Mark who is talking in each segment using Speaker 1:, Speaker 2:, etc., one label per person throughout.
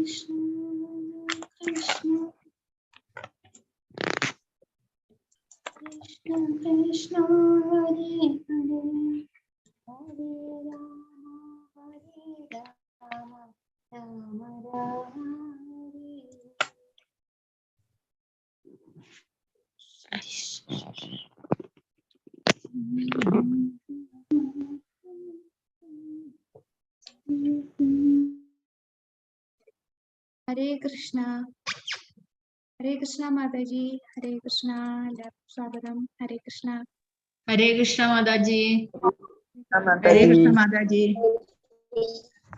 Speaker 1: Krishna Hare Hare Hare Rama Rama Rama Hare Krishna Mataji, Hare Krishna, Swagatam, Hare Krishna.
Speaker 2: Hare Krishna Mataji.
Speaker 3: Hare Krishna Mataji.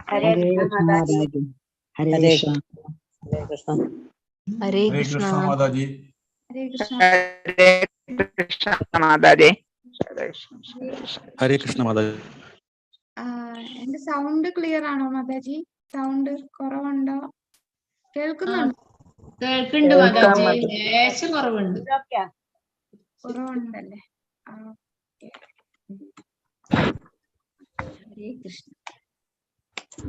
Speaker 4: Hare Krishna Mataji. Hare Krishna.
Speaker 5: Hare Krishna Mataji.
Speaker 1: Hare Krishna.
Speaker 3: Hare Krishna Mataji.
Speaker 5: Hare Krishna Mataji.
Speaker 1: എന്റെ sound clear ആണോ Mataji? Sound കുറവുണ്ടോ? കേൾക്കുന്നുണ്ടോ?
Speaker 2: കേൾക്കുന്നുണ്ട് മാതാജി, ലേശം കുറവുണ്ട്.
Speaker 1: കുറവുണ്ടല്ലേ? ഹരേ കൃഷ്ണ.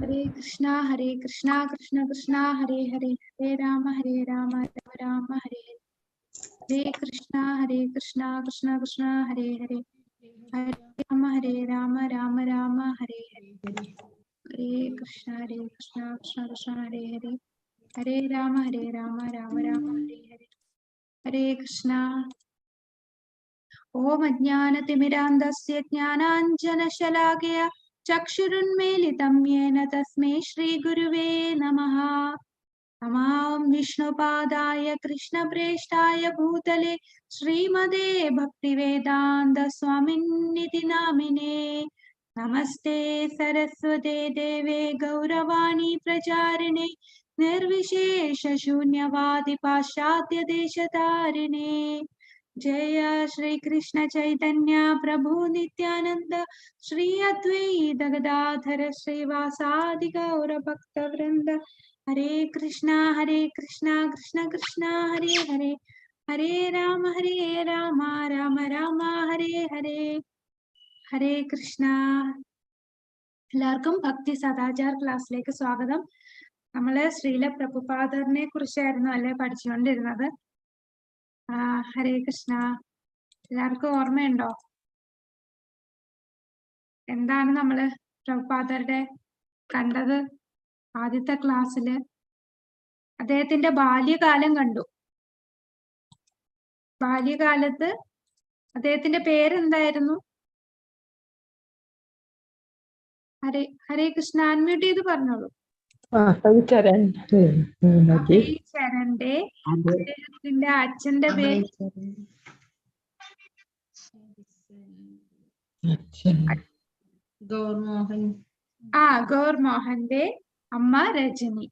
Speaker 1: ഹരേ കൃഷ്ണ ഹരേ കൃഷ്ണ കൃഷ്ണ കൃഷ്ണ ഹരേ ഹരേ ഹരേ രാമ രാമ രാമ ഹരേ ഹരേ. ഹരേ കൃഷ്ണ കൃഷ്ണ കൃഷ്ണ ഹരേ ഹരേ ഹരേ രാമ രാമ രാമ ഹരേ ഹരേ. ഹരേ കൃഷ്ണ കൃഷ്ണ കൃഷ്ണ ഹരേ ഹരേ ഹരേ രാമ രാമ രാമ ഹരേ ഹരേ. ഹരേ കൃഷ്ണ. ഓം അജ്ഞാനതിമിരാന്ധസ്യ ജ്ഞാനാഞ്ജനശലാകയ ചക്ഷുരുന്മീലിതം യേന തസ്മൈ ശ്രീഗുരുവേ നമഃ. നമാം വിഷ്ണുപാദായ കൃഷ്ണപ്രേഷ്ഠായ ഭൂതലേ ശ്രീമതേ ഭക്തിവേദാന്ത സ്വാമിന്നിതി നാമിനേ. നമസ്തേ സരസ്വതേ ദേവേ ഗൗരവാണി പ്രചാരിണേ നിർവിശേഷ ശൂന്യവാദി പാശ്ചാത്യദേശതാരിണേ. ജയ ശ്രീ കൃഷ്ണ ചൈതന്യ പ്രഭു നിത്യാനന്ദ ശ്രീ അദ്വൈത ഗദാധര ശ്രീവാസാദി ഗൗരഭക്തവൃന്ദ. ഹരേ കൃഷ്ണ കൃഷ്ണ കൃഷ്ണ ഹരേ ഹരേ ഹരേ രാമ രാമ രാമ ഹരേ ഹരേ. ഹരേ കൃഷ്ണ. എല്ലാവർക്കും ഭക്തി സദാചാർ ക്ലാസ്സിലേക്ക് സ്വാഗതം. നമ്മള് ശ്രീല പ്രഭുപാദറിനെ കുറിച്ചായിരുന്നു അല്ലെ പഠിച്ചുകൊണ്ടിരുന്നത്. ഹരേ കൃഷ്ണ. എല്ലാവർക്കും ഓർമ്മയുണ്ടോ എന്താണ് നമ്മള് പ്രഭുപാദരുടെ കണ്ടത്? ആദ്യത്തെ ക്ലാസ്സില് അദ്ദേഹത്തിന്റെ ബാല്യകാലം കണ്ടു. ബാല്യകാലത്ത് അദ്ദേഹത്തിന്റെ പേരെന്തായിരുന്നു? ഹരേ കൃഷ്ണ. അൺമ്യൂട്ട് ചെയ്ത് പറഞ്ഞോളൂ. ചരന്റെ അദ്ദേഹത്തിന്റെ അച്ഛന്റെ പേര് ഗൗർമോഹന്റെ അമ്മ രജനി.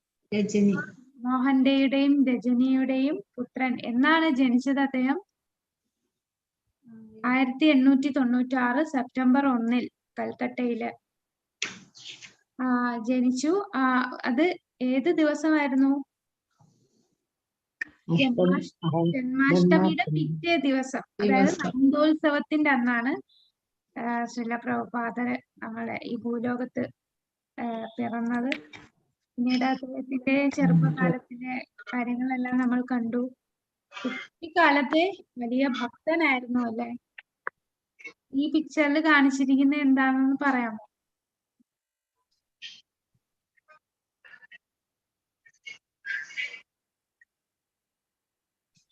Speaker 1: മോഹന്റെയുടെയും രജനിയുടെയും പുത്രൻ എന്നാണ് ജനിച്ചത് അദ്ദേഹം? 1896 സെപ്റ്റംബർ 1 കൽക്കട്ടയില് ജനിച്ചു. അത് ഏത് ദിവസമായിരുന്നു? ജന്മാഷ്ടമിയുടെ പിറ്റേ ദിവസം, അതായത് നന്ദോത്സവത്തിന്റെ അന്നാണ് ശ്രീല പ്രഭുപാദര് നമ്മളെ ഈ ഭൂലോകത്ത് പിറന്നത്. പിന്നീട് അദ്ദേഹത്തിന്റെ ചെറുപ്പകാലത്തിന്റെ കാര്യങ്ങളെല്ലാം നമ്മൾ കണ്ടു. കുട്ടിക്കാലത്തെ വലിയ ഭക്തനായിരുന്നു അല്ലെ? ഈ പിക്ചറിൽ കാണിച്ചിരിക്കുന്നത് എന്താണെന്ന് പറയാമോ?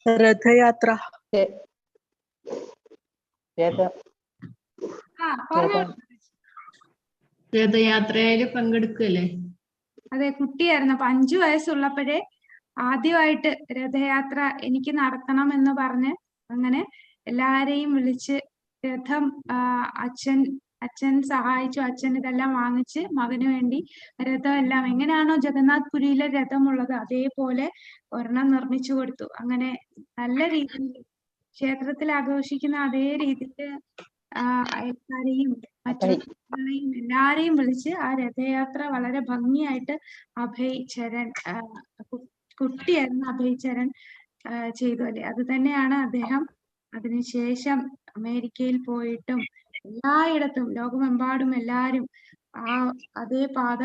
Speaker 4: രഥയാത്ര.
Speaker 2: രഥയാത്രയില് പങ്കെടുക്കല്ലേ?
Speaker 1: അതെ, കുട്ടിയായിരുന്നു. അപ്പൊ 5 വയസ്സുള്ളപ്പോഴേ ആദ്യമായിട്ട് രഥയാത്ര എനിക്ക് നടത്തണം എന്ന് പറഞ്ഞ് അങ്ങനെ എല്ലാരെയും വിളിച്ച് രഥം അച്ഛൻ സഹായിച്ചു. അച്ഛൻ ഇതെല്ലാം വാങ്ങിച്ച് മകന് വേണ്ടി രഥം എല്ലാം എങ്ങനെയാണോ ജഗന്നാഥ് പുരിയിലെ രഥമുള്ളത് അതേപോലെ ഒരെണ്ണം നിർമ്മിച്ചു കൊടുത്തു. അങ്ങനെ നല്ല രീതിയിൽ ക്ഷേത്രത്തിൽ ആഘോഷിക്കുന്ന അതേ രീതിയിൽ അയൽക്കാരെയും മറ്റുള്ളവരെയും എല്ലാരെയും വിളിച്ച് ആ രഥയാത്ര വളരെ ഭംഗിയായിട്ട് അഭയ് ചരൺ കുട്ടിയായിരുന്നു അഭയ് ചരൺ ചെയ്തു അല്ലെ? അത് തന്നെയാണ് അദ്ദേഹം അതിനുശേഷം അമേരിക്കയിൽ പോയിട്ടും എല്ലായിടത്തും ലോകമെമ്പാടും എല്ലാരും അതേ പാത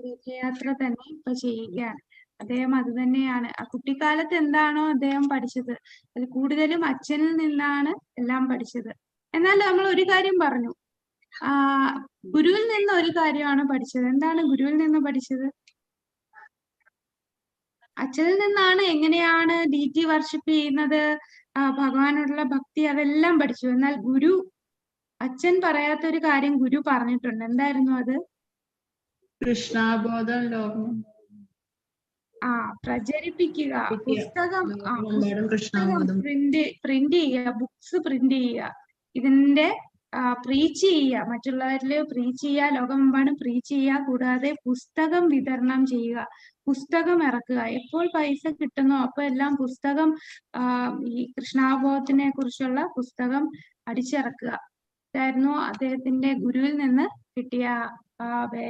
Speaker 1: രഥയാത്ര തന്നെ ഇപ്പൊ ചെയ്യുകയാണ്. അദ്ദേഹം അത് തന്നെയാണ് ആ കുട്ടിക്കാലത്ത് എന്താണോ അദ്ദേഹം പഠിച്ചത് അത് കൂടുതലും അച്ഛനിൽ നിന്നാണ് എല്ലാം പഠിച്ചത്. എന്നാൽ നമ്മൾ ഒരു കാര്യം പറഞ്ഞു, ഗുരുവിൽ നിന്ന് ഒരു കാര്യമാണ് പഠിച്ചത്. എന്താണ് ഗുരുവിൽ നിന്ന് പഠിച്ചത്? അച്ഛനിൽ നിന്നാണ് എങ്ങനെയാണ് ഡീറ്റി വർഷിപ്പ് ചെയ്യുന്നത്, ഭഗവാനോടുള്ള ഭക്തി, അതെല്ലാം പഠിച്ചു. എന്നാൽ ഗുരു, അച്ഛൻ പറയാത്ത ഒരു കാര്യം ഗുരു പറഞ്ഞിട്ടുണ്ട്. എന്തായിരുന്നു അത്?
Speaker 2: കൃഷ്ണാബോധം ലോകം
Speaker 1: പ്രചരിപ്പിക്കുക. പുസ്തകം
Speaker 2: കൃഷ്ണാബോധം
Speaker 1: പ്രിന്റ് ചെയ്യുക, ബുക്സ് പ്രിന്റ് ചെയ്യുക, ഇതിന്റെ പ്രീച്ച് ചെയ്യുക, മറ്റുള്ളവരിൽ പ്രീച്ച് ചെയ്യുക, ലോകമെമ്പാടും പ്രീച്ച് ചെയ്യുക. കൂടാതെ പുസ്തകം വിതരണം ചെയ്യുക, പുസ്തകം ഇറക്കുക. എപ്പോൾ പൈസ കിട്ടുന്നോ അപ്പൊ എല്ലാം പുസ്തകം, ഈ കൃഷ്ണാബോധത്തിനെ കുറിച്ചുള്ള പുസ്തകം അടിച്ചിറക്കുക. ഇതായിരുന്നു അദ്ദേഹത്തിന്റെ ഗുരുവിൽ നിന്ന് കിട്ടിയ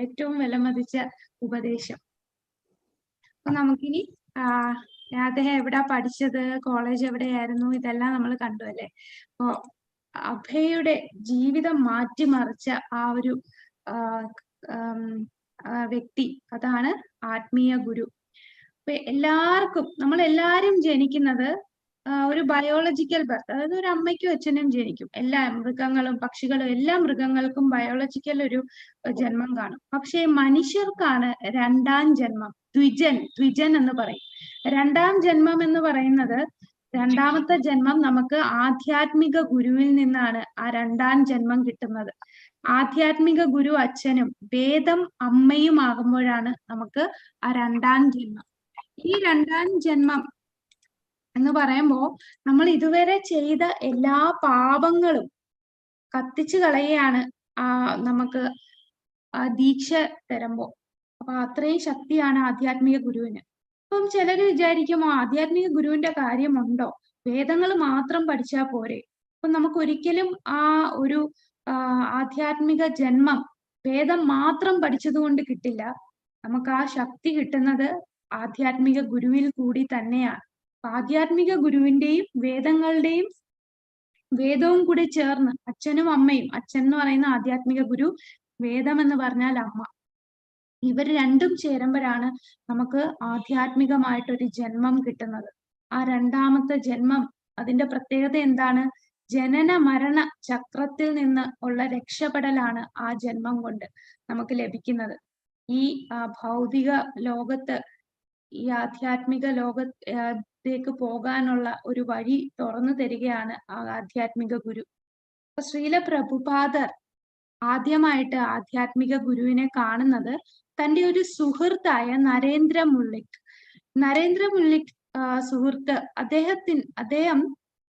Speaker 1: ഏറ്റവും വിലമതിച്ച ഉപദേശം. അപ്പൊ നമുക്കിനി അദ്ദേഹം എവിടാ പഠിച്ചത്, കോളേജ് എവിടെയായിരുന്നു, ഇതെല്ലാം നമ്മൾ കണ്ടു അല്ലേ. അപ്പോ അഭയുടെ ജീവിതം മാറ്റിമറിച്ച ആ ഒരു വ്യക്തി, അതാണ് ആത്മീയ ഗുരു. അപ്പൊ എല്ലാവർക്കും, നമ്മളെല്ലാരും ജനിക്കുന്നത് ഒരു ബയോളജിക്കൽ ബർത്ത്, അതായത് ഒരു അമ്മയ്ക്കും അച്ഛനും ജനിക്കും. എല്ലാ മൃഗങ്ങളും പക്ഷികളും എല്ലാ മൃഗങ്ങൾക്കും ബയോളജിക്കൽ ഒരു ജന്മം കാണും. പക്ഷെ മനുഷ്യർക്കാണ് രണ്ടാം ജന്മം, ദ്വിജൻ എന്ന് പറയും. രണ്ടാം ജന്മം എന്ന് പറയുന്നത്, രണ്ടാമത്തെ ജന്മം നമുക്ക് ആധ്യാത്മിക ഗുരുവിൽ നിന്നാണ് ആ രണ്ടാം ജന്മം കിട്ടുന്നത്. ആധ്യാത്മിക ഗുരു അച്ഛനും വേദം അമ്മയും ആകുമ്പോഴാണ് നമുക്ക് ആ രണ്ടാം ജന്മം. ഈ രണ്ടാം ജന്മം എന്ന് പറയുമ്പോ നമ്മൾ ഇതുവരെ ചെയ്ത എല്ലാ പാപങ്ങളും കത്തിച്ചു കളയാണ് നമുക്ക് ദീക്ഷ തരുമ്പോ. അപ്പൊ അത്രയും ശക്തിയാണ് ആധ്യാത്മിക ഗുരുവിന്. അപ്പം ചിലര് വിചാരിക്കുമോ ആധ്യാത്മിക ഗുരുവിന്റെ കാര്യമുണ്ടോ, വേദങ്ങൾ മാത്രം പഠിച്ചാൽ പോരെ? അപ്പൊ നമുക്ക് ഒരിക്കലും ആ ഒരു ആധ്യാത്മിക ജന്മം വേദം മാത്രം പഠിച്ചത് കൊണ്ട് കിട്ടില്ല. നമുക്ക് ആ ശക്തി കിട്ടുന്നത് ആധ്യാത്മിക ഗുരുവിൽ കൂടി തന്നെയാണ്. ആധ്യാത്മിക ഗുരുവിന്റെയും വേദങ്ങളുടെയും, വേദവും കൂടി ചേർന്ന്, അച്ഛനും അമ്മയും, അച്ഛൻ എന്ന് പറയുന്ന ആധ്യാത്മിക ഗുരു, വേദം എന്ന് പറഞ്ഞാൽ അമ്മ, ഇവർ രണ്ടും ചേരുമ്പോഴാണ് നമുക്ക് ആധ്യാത്മികമായിട്ടൊരു ജന്മം കിട്ടുന്നത്. ആ രണ്ടാമത്തെ ജന്മം, അതിന്റെ പ്രത്യേകത എന്താണ്? ജനന മരണ ചക്രത്തിൽ നിന്ന് ഉള്ള രക്ഷപ്പെടലാണ് ആ ജന്മം കൊണ്ട് നമുക്ക് ലഭിക്കുന്നത്. ഈ ഭൗതിക ലോകത്ത്, ഈ ആധ്യാത്മിക ലോകത്തേക്ക് പോകാനുള്ള ഒരു വഴി തുറന്നു തരികയാണ് ആ ആധ്യാത്മിക ഗുരു. അപ്പൊ ശ്രീല പ്രഭുപാദർ ആദ്യമായിട്ട് ആധ്യാത്മിക ഗുരുവിനെ കാണുന്നത് തന്റെ ഒരു സുഹൃത്തായ നരേന്ദ്ര മുള്ളിക് സുഹൃത്ത്, അദ്ദേഹം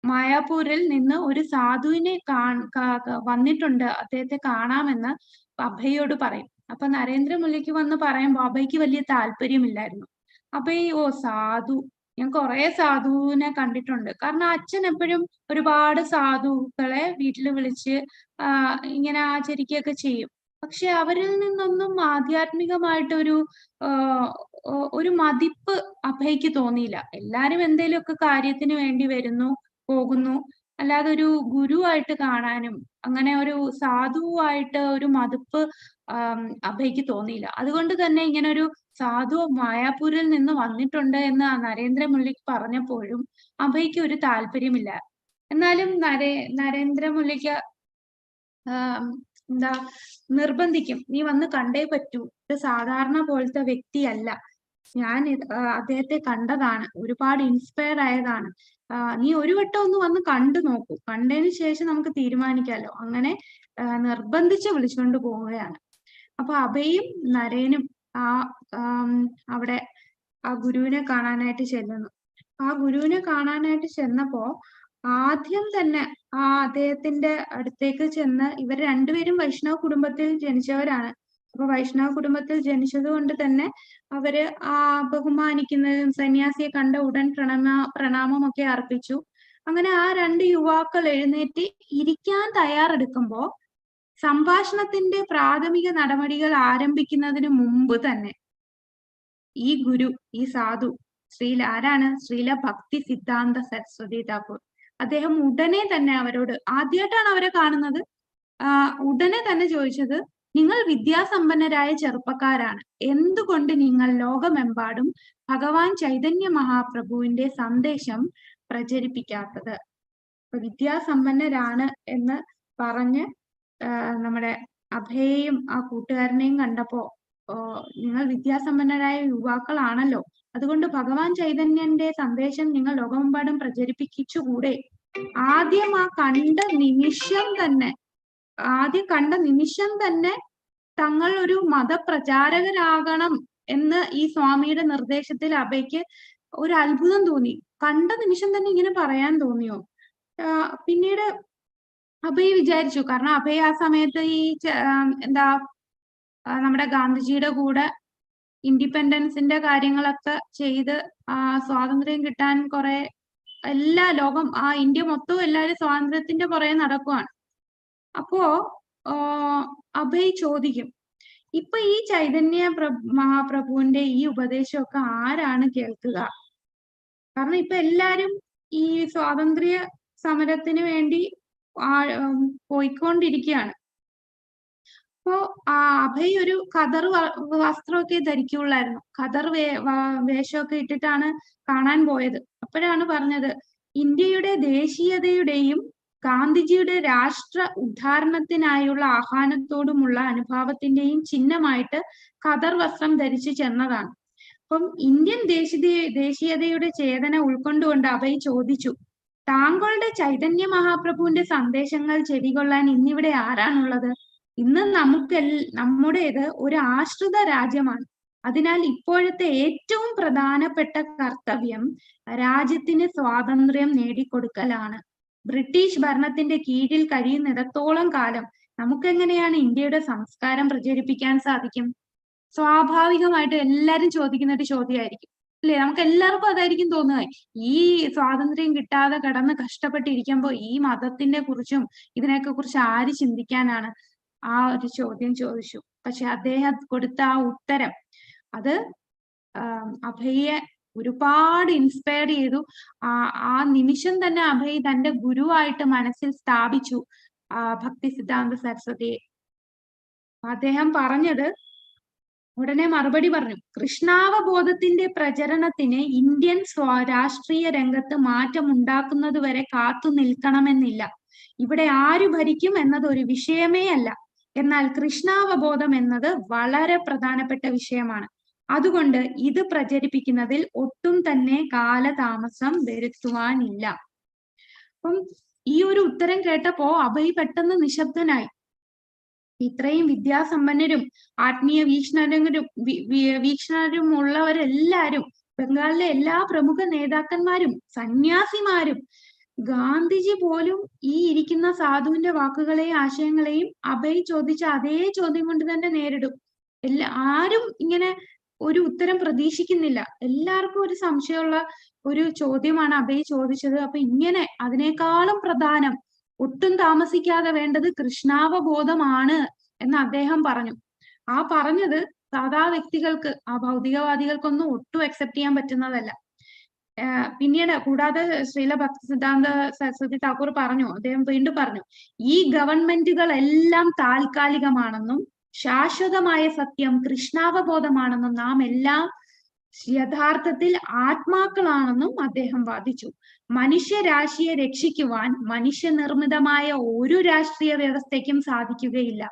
Speaker 1: മായാപൂരിൽ നിന്ന് ഒരു സാധുവിനെ വന്നിട്ടുണ്ട്, അദ്ദേഹത്തെ കാണാമെന്ന് അഭയോട് പറയും. അപ്പൊ നരേന്ദ്ര മുള്ളിക്ക് വന്ന് പറയുമ്പോൾ അഭയ്ക്ക് വലിയ താല്പര്യമില്ലായിരുന്നു. അപ്പൊ സാധു, ഞാൻ കുറെ സാധുവിനെ കണ്ടിട്ടുണ്ട്. കാരണം അച്ഛൻ എപ്പോഴും ഒരുപാട് സാധുക്കളെ വീട്ടിൽ വിളിച്ച് ഇങ്ങനെ ആചരിക്കുകയൊക്കെ ചെയ്യും. പക്ഷെ അവരിൽ നിന്നൊന്നും ആധ്യാത്മികമായിട്ടൊരു ഒരു മതിപ്പ് അഭയ്ക്ക് തോന്നിയില്ല. എല്ലാരും എന്തെങ്കിലുമൊക്കെ കാര്യത്തിന് വേണ്ടി വരുന്നു പോകുന്നു, അല്ലാതെ ഒരു ഗുരുവായിട്ട് കാണാനും അങ്ങനെ ഒരു സാധുവായിട്ട് ഒരു മതിപ്പ് അഭയ്ക്ക് തോന്നിയില്ല. അതുകൊണ്ട് തന്നെ ഇങ്ങനെ ഒരു സാധു മായാപൂരിൽ നിന്ന് വന്നിട്ടുണ്ട് എന്ന് നരേന്ദ്ര മുള്ളിക്ക് പറഞ്ഞപ്പോഴും അഭയ്ക്ക് ഒരു താല്പര്യമില്ല. എന്നാലും നരേന്ദ്ര മുള്ളിക്ക് നിർബന്ധിക്കും, നീ വന്ന് കണ്ടേ പറ്റൂ, ഇത് സാധാരണ പോലത്തെ വ്യക്തിയല്ല, ഞാൻ അദ്ദേഹത്തെ കണ്ടതാണ്, ഒരുപാട് ഇൻസ്പയർ ആയതാണ്, നീ ഒരു വട്ടം ഒന്ന് വന്ന് കണ്ടു നോക്കൂ, കണ്ടതിന് ശേഷം നമുക്ക് തീരുമാനിക്കാമല്ലോ. അങ്ങനെ നിർബന്ധിച്ച് വിളിച്ചുകൊണ്ട് പോവുകയാണ്. അപ്പൊ അഭയും നരേനും അവിടെ ആ ഗുരുവിനെ കാണാനായിട്ട് ചെല്ലുന്നു. ആ ഗുരുവിനെ കാണാനായിട്ട് ചെന്നപ്പോ ആദ്യം തന്നെ അദ്ദേഹത്തിന്റെ അടുത്തേക്ക് ചെന്ന്, ഇവർ രണ്ടുപേരും വൈഷ്ണവ കുടുംബത്തിൽ ജനിച്ചവരാണ്. അപ്പൊ വൈഷ്ണവ കുടുംബത്തിൽ ജനിച്ചത് കൊണ്ട് തന്നെ അവര് ബഹുമാനിക്കുന്നതും, സന്യാസിയെ കണ്ട ഉടൻ പ്രണാമമൊക്കെ അർപ്പിച്ചു. അങ്ങനെ ആ രണ്ട് യുവാക്കൾ എഴുന്നേറ്റ് ഇരിക്കാൻ തയ്യാറെടുക്കുമ്പോ സംഭാഷണത്തിന്റെ പ്രാഥമിക നടപടികൾ ആരംഭിക്കുന്നതിന് മുമ്പ് തന്നെ ഈ ഗുരു, ഈ സാധു ആരാണ്? ശ്രീല ഭക്തി സിദ്ധാന്ത സരസ്വതി താക്കൂർ. അദ്ദേഹം ഉടനെ തന്നെ അവരോട്, ആദ്യമായിട്ടാണ് അവരെ കാണുന്നത്, ഉടനെ തന്നെ ചോദിച്ചത്, നിങ്ങൾ വിദ്യാസമ്പന്നരായ ചെറുപ്പക്കാരാണ്. എന്തുകൊണ്ട് നിങ്ങൾ ലോകമെമ്പാടും ഭഗവാൻ ചൈതന്യ മഹാപ്രഭുവിന്റെ സന്ദേശം പ്രചരിപ്പിക്കാത്തത്? അപ്പൊ വിദ്യാസമ്പന്നരാണ് എന്ന് പറഞ്ഞ് നമ്മുടെ അഭയെയും ആ കൂട്ടുകാരനെയും കണ്ടപ്പോ നിങ്ങൾ വിദ്യാസമ്പന്നരായ യുവാക്കളാണല്ലോ, അതുകൊണ്ട് ഭഗവാൻ ചൈതന്യന്റെ സന്ദേശം നിങ്ങൾ ലോകമെമ്പാടും പ്രചരിപ്പിച്ചുകൂടെ? ആദ്യം കണ്ട നിമിഷം തന്നെ തങ്ങൾ ഒരു മതപ്രചാരകരാകണം എന്ന് ഈ സ്വാമിയുടെ നിർദ്ദേശത്തിൽ അഭയ്ക്ക് ഒരു അത്ഭുതം തോന്നി. കണ്ട നിമിഷം തന്നെ ഇങ്ങനെ പറയാൻ തോന്നിയോ? പിന്നീട് അഭയ് വിചാരിച്ചു, കാരണം അഭയ് ആ സമയത്ത് ഈ നമ്മുടെ ഗാന്ധിജിയുടെ കൂടെ ഇൻഡിപെൻഡൻസിന്റെ കാര്യങ്ങളൊക്കെ ചെയ്ത് സ്വാതന്ത്ര്യം കിട്ടാൻ കുറെ എല്ലാ ലോകം ഇന്ത്യ മൊത്തവും എല്ലാവരും സ്വാതന്ത്ര്യത്തിന്റെ പുറകെ നടക്കുവാണ്. അപ്പോ അഭയ് ചോദിക്കും, ഇപ്പൊ ഈ ചൈതന്യ മഹാപ്രഭുവിന്റെ ഈ ഉപദേശമൊക്കെ ആരാണ് കേൾക്കുക? കാരണം ഇപ്പൊ എല്ലാരും ഈ സ്വാതന്ത്ര്യ സമരത്തിന് വേണ്ടി പോയിക്കൊണ്ടിരിക്കുകയാണ്. അപ്പോ അഭയ് ഒരു ഖദർ വസ്ത്രമൊക്കെ ധരിക്കുള്ളായിരുന്നു. ഖദർ വേഷമൊക്കെ ഇട്ടിട്ടാണ് കാണാൻ പോയത്. അപ്പോഴാണ് പറഞ്ഞത്, ഇന്ത്യയുടെ ദേശീയതയുടെയും ഗാന്ധിജിയുടെ രാഷ്ട്ര ഉദ്ധാരണത്തിനായുള്ള ആഹ്വാനത്തോടുമുള്ള അനുഭാവത്തിന്റെയും ചിഹ്നമായിട്ട് ഖദർ വസ്ത്രം ധരിച്ചു ചെന്നതാണ്. അപ്പം ഇന്ത്യൻ ദേശീയതയുടെ ചേതന ഉൾക്കൊണ്ടുകൊണ്ട് അഭയ് ചോദിച്ചു, താങ്കളുടെ ചൈതന്യ മഹാപ്രഭുവിന്റെ സന്ദേശങ്ങൾ ചെവികൊള്ളാൻ ഇന്നിവിടെ ആരാണുള്ളത്? ഇന്ന് നമ്മുടേത് ഒരു ആശ്രിത രാജ്യമാണ്. അതിനാൽ ഇപ്പോഴത്തെ ഏറ്റവും പ്രധാനപ്പെട്ട കർത്തവ്യം രാജ്യത്തിന് സ്വാതന്ത്ര്യം നേടിക്കൊടുക്കലാണ്. ബ്രിട്ടീഷ് ഭരണത്തിന്റെ കീഴിൽ കഴിയുന്നിടത്തോളം കാലം നമുക്കെങ്ങനെയാണ് ഇന്ത്യയുടെ സംസ്കാരം പ്രചരിപ്പിക്കാൻ സാധിക്കും? സ്വാഭാവികമായിട്ട് എല്ലാരും ചോദിക്കുന്ന ഒരു ചോദ്യമായിരിക്കും അല്ലെ? നമുക്ക് എല്ലാവർക്കും അതായിരിക്കും തോന്നുക. ഈ സ്വാതന്ത്ര്യം കിട്ടാതെ കിടന്ന് കഷ്ടപ്പെട്ടിരിക്കുമ്പോ ഈ മതത്തിനെ കുറിച്ചും ഇതിനൊക്കെ കുറിച്ച് ആര് ചിന്തിക്കാനാണ്? ആ ഒരു ചോദ്യം ചോദിച്ചു. പക്ഷെ അദ്ദേഹം കൊടുത്ത ആ ഉത്തരം അത് അഭയെ ഒരുപാട് ഇൻസ്പയർ ചെയ്തു. ആ നിമിഷം തന്നെ അഭയ് തന്റെ ഗുരുവായിട്ട് മനസ്സിൽ സ്ഥാപിച്ചു ഭക്തി സിദ്ധാന്ത സരസ്വതിയെ. അദ്ദേഹം പറഞ്ഞത്, ഉടനെ മറുപടി പറഞ്ഞു, കൃഷ്ണാവബോധത്തിന്റെ പ്രചരണത്തിന് ഇന്ത്യൻ രാഷ്ട്രീയ രംഗത്ത് മാറ്റം ഉണ്ടാക്കുന്നത് വരെ കാത്തു നിൽക്കണമെന്നില്ല. ഇവിടെ ആര് ഭരിക്കും എന്നത് ഒരു വിഷയമേ അല്ല. എന്നാൽ കൃഷ്ണാവബോധം എന്നത് വളരെ പ്രധാനപ്പെട്ട വിഷയമാണ്. അതുകൊണ്ട് ഇത് പ്രചരിപ്പിക്കുന്നതിൽ ഒട്ടും തന്നെ കാലതാമസം വരുത്തുവാനില്ല. അപ്പം ഈ ഒരു ഉത്തരം കേട്ടപ്പോ അഭയ് പെട്ടെന്ന് നിശബ്ദനായി. ഇത്രയും വിദ്യാസമ്പന്നരും ആത്മീയ വീക്ഷണരും ഉള്ളവരെല്ലാരും, ബംഗാളിലെ എല്ലാ പ്രമുഖ നേതാക്കന്മാരും സന്യാസിമാരും ഗാന്ധിജി പോലും ഈ ഇരിക്കുന്ന സാധുവിന്റെ വാക്കുകളെയും ആശയങ്ങളെയും അഭയ് ചോദിച്ച അതേ ചോദ്യം കൊണ്ട് തന്നെ നേരിടും. ആരും ഇങ്ങനെ ഒരു ഉത്തരം പ്രതീക്ഷിക്കുന്നില്ല. എല്ലാവർക്കും ഒരു സംശയമുള്ള ഒരു ചോദ്യമാണ് അഭയ് ചോദിച്ചത്. അപ്പൊ ഇങ്ങനെ അതിനേക്കാളും പ്രധാനം, ഒട്ടും താമസിക്കാതെ വേണ്ടത് കൃഷ്ണാവബോധമാണ് എന്ന് അദ്ദേഹം പറഞ്ഞു. ആ പറഞ്ഞത് സാധാ വ്യക്തികൾക്ക്, ആ ഭൗതികവാദികൾക്കൊന്നും ഒട്ടും അക്സെപ്റ്റ് ചെയ്യാൻ പറ്റുന്നതല്ല. പിന്നീട് കൂടാതെ ശ്രീല ഭക്തി സിദ്ധാന്ത സരസ്വതി താക്കൂർ പറഞ്ഞു, അദ്ദേഹം വീണ്ടും പറഞ്ഞു, ഈ ഗവൺമെന്റുകളെല്ലാം താൽക്കാലികമാണെന്നും ശാശ്വതമായ സത്യം കൃഷ്ണാവബോധമാണെന്നും നാം എല്ലാം യഥാർത്ഥത്തിൽ ആത്മാക്കളാണെന്നും അദ്ദേഹം വാദിച്ചു. മനുഷ്യരാശിയെ രക്ഷിക്കുവാൻ മനുഷ്യനിർമ്മിതമായ ഒരു രാഷ്ട്രീയ വ്യവസ്ഥയ്ക്കും സാധിക്കുകയില്ല.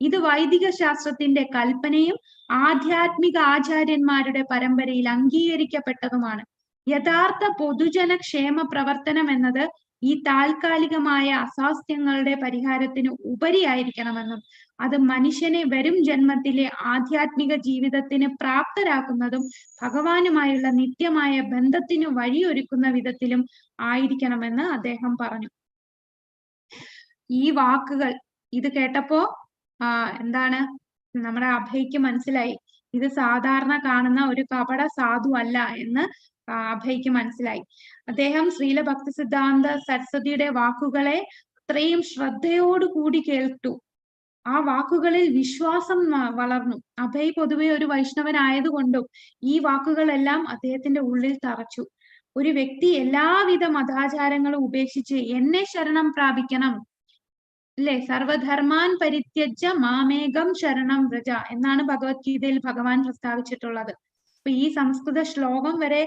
Speaker 1: ഇത് വൈദിക ശാസ്ത്രത്തിന്റെ കൽപ്പനയും ആധ്യാത്മിക ആചാര്യന്മാരുടെ പരമ്പരയിൽ അംഗീകരിക്കപ്പെട്ടതുമാണ്. യഥാർത്ഥ പൊതുജന ക്ഷേമ പ്രവർത്തനം എന്നത് ഈ താൽക്കാലികമായ അസ്വാസ്ഥ്യങ്ങളുടെ പരിഹാരത്തിന് ഉപരിയായിരിക്കണമെന്നും അത് മനുഷ്യനെ വരും ജന്മത്തിലെ ആധ്യാത്മിക ജീവിതത്തിന് പ്രാപ്തരാക്കുന്നതും ഭഗവാനുമായുള്ള നിത്യമായ ബന്ധത്തിന് വഴിയൊരുക്കുന്ന വിധത്തിലും ആയിരിക്കണമെന്ന് അദ്ദേഹം പറഞ്ഞു. ഈ വാക്കുകൾ ഇത് കേട്ടപ്പോ എന്താണ് നമ്മുടെ അഭയ്ക്ക് മനസ്സിലായി, ഇത് സാധാരണ കാണുന്ന ഒരു കപട സാധു അല്ല എന്ന് അഭയ്ക്ക് മനസ്സിലായി. അദ്ദേഹം ശ്രീല ഭക്തി സിദ്ധാന്ത സരസ്വതിയുടെ വാക്കുകളെ അത്രയും ശ്രദ്ധയോടുകൂടി കേട്ടു. ആ വാക്കുകളിൽ വിശ്വാസം വളർന്നു. അഭയ് പൊതുവെ ഒരു വൈഷ്ണവനായതുകൊണ്ടും ഈ വാക്കുകളെല്ലാം അദ്ദേഹത്തിന്റെ ഉള്ളിൽ തറച്ചു. ഒരു വ്യക്തി എല്ലാവിധ മതാചാരങ്ങളും ഉപേക്ഷിച്ച് എന്നെ ശരണം പ്രാപിക്കണം അല്ലെ, സർവധർമാൻ പരിത്യജ്യ മാമേകം ശരണം വ്രജ എന്നാണ് ഭഗവത്ഗീതയിൽ ഭഗവാൻ പ്രസ്താവിച്ചിട്ടുള്ളത്. അപ്പൊ ഈ സംസ്കൃത ശ്ലോകം വരെ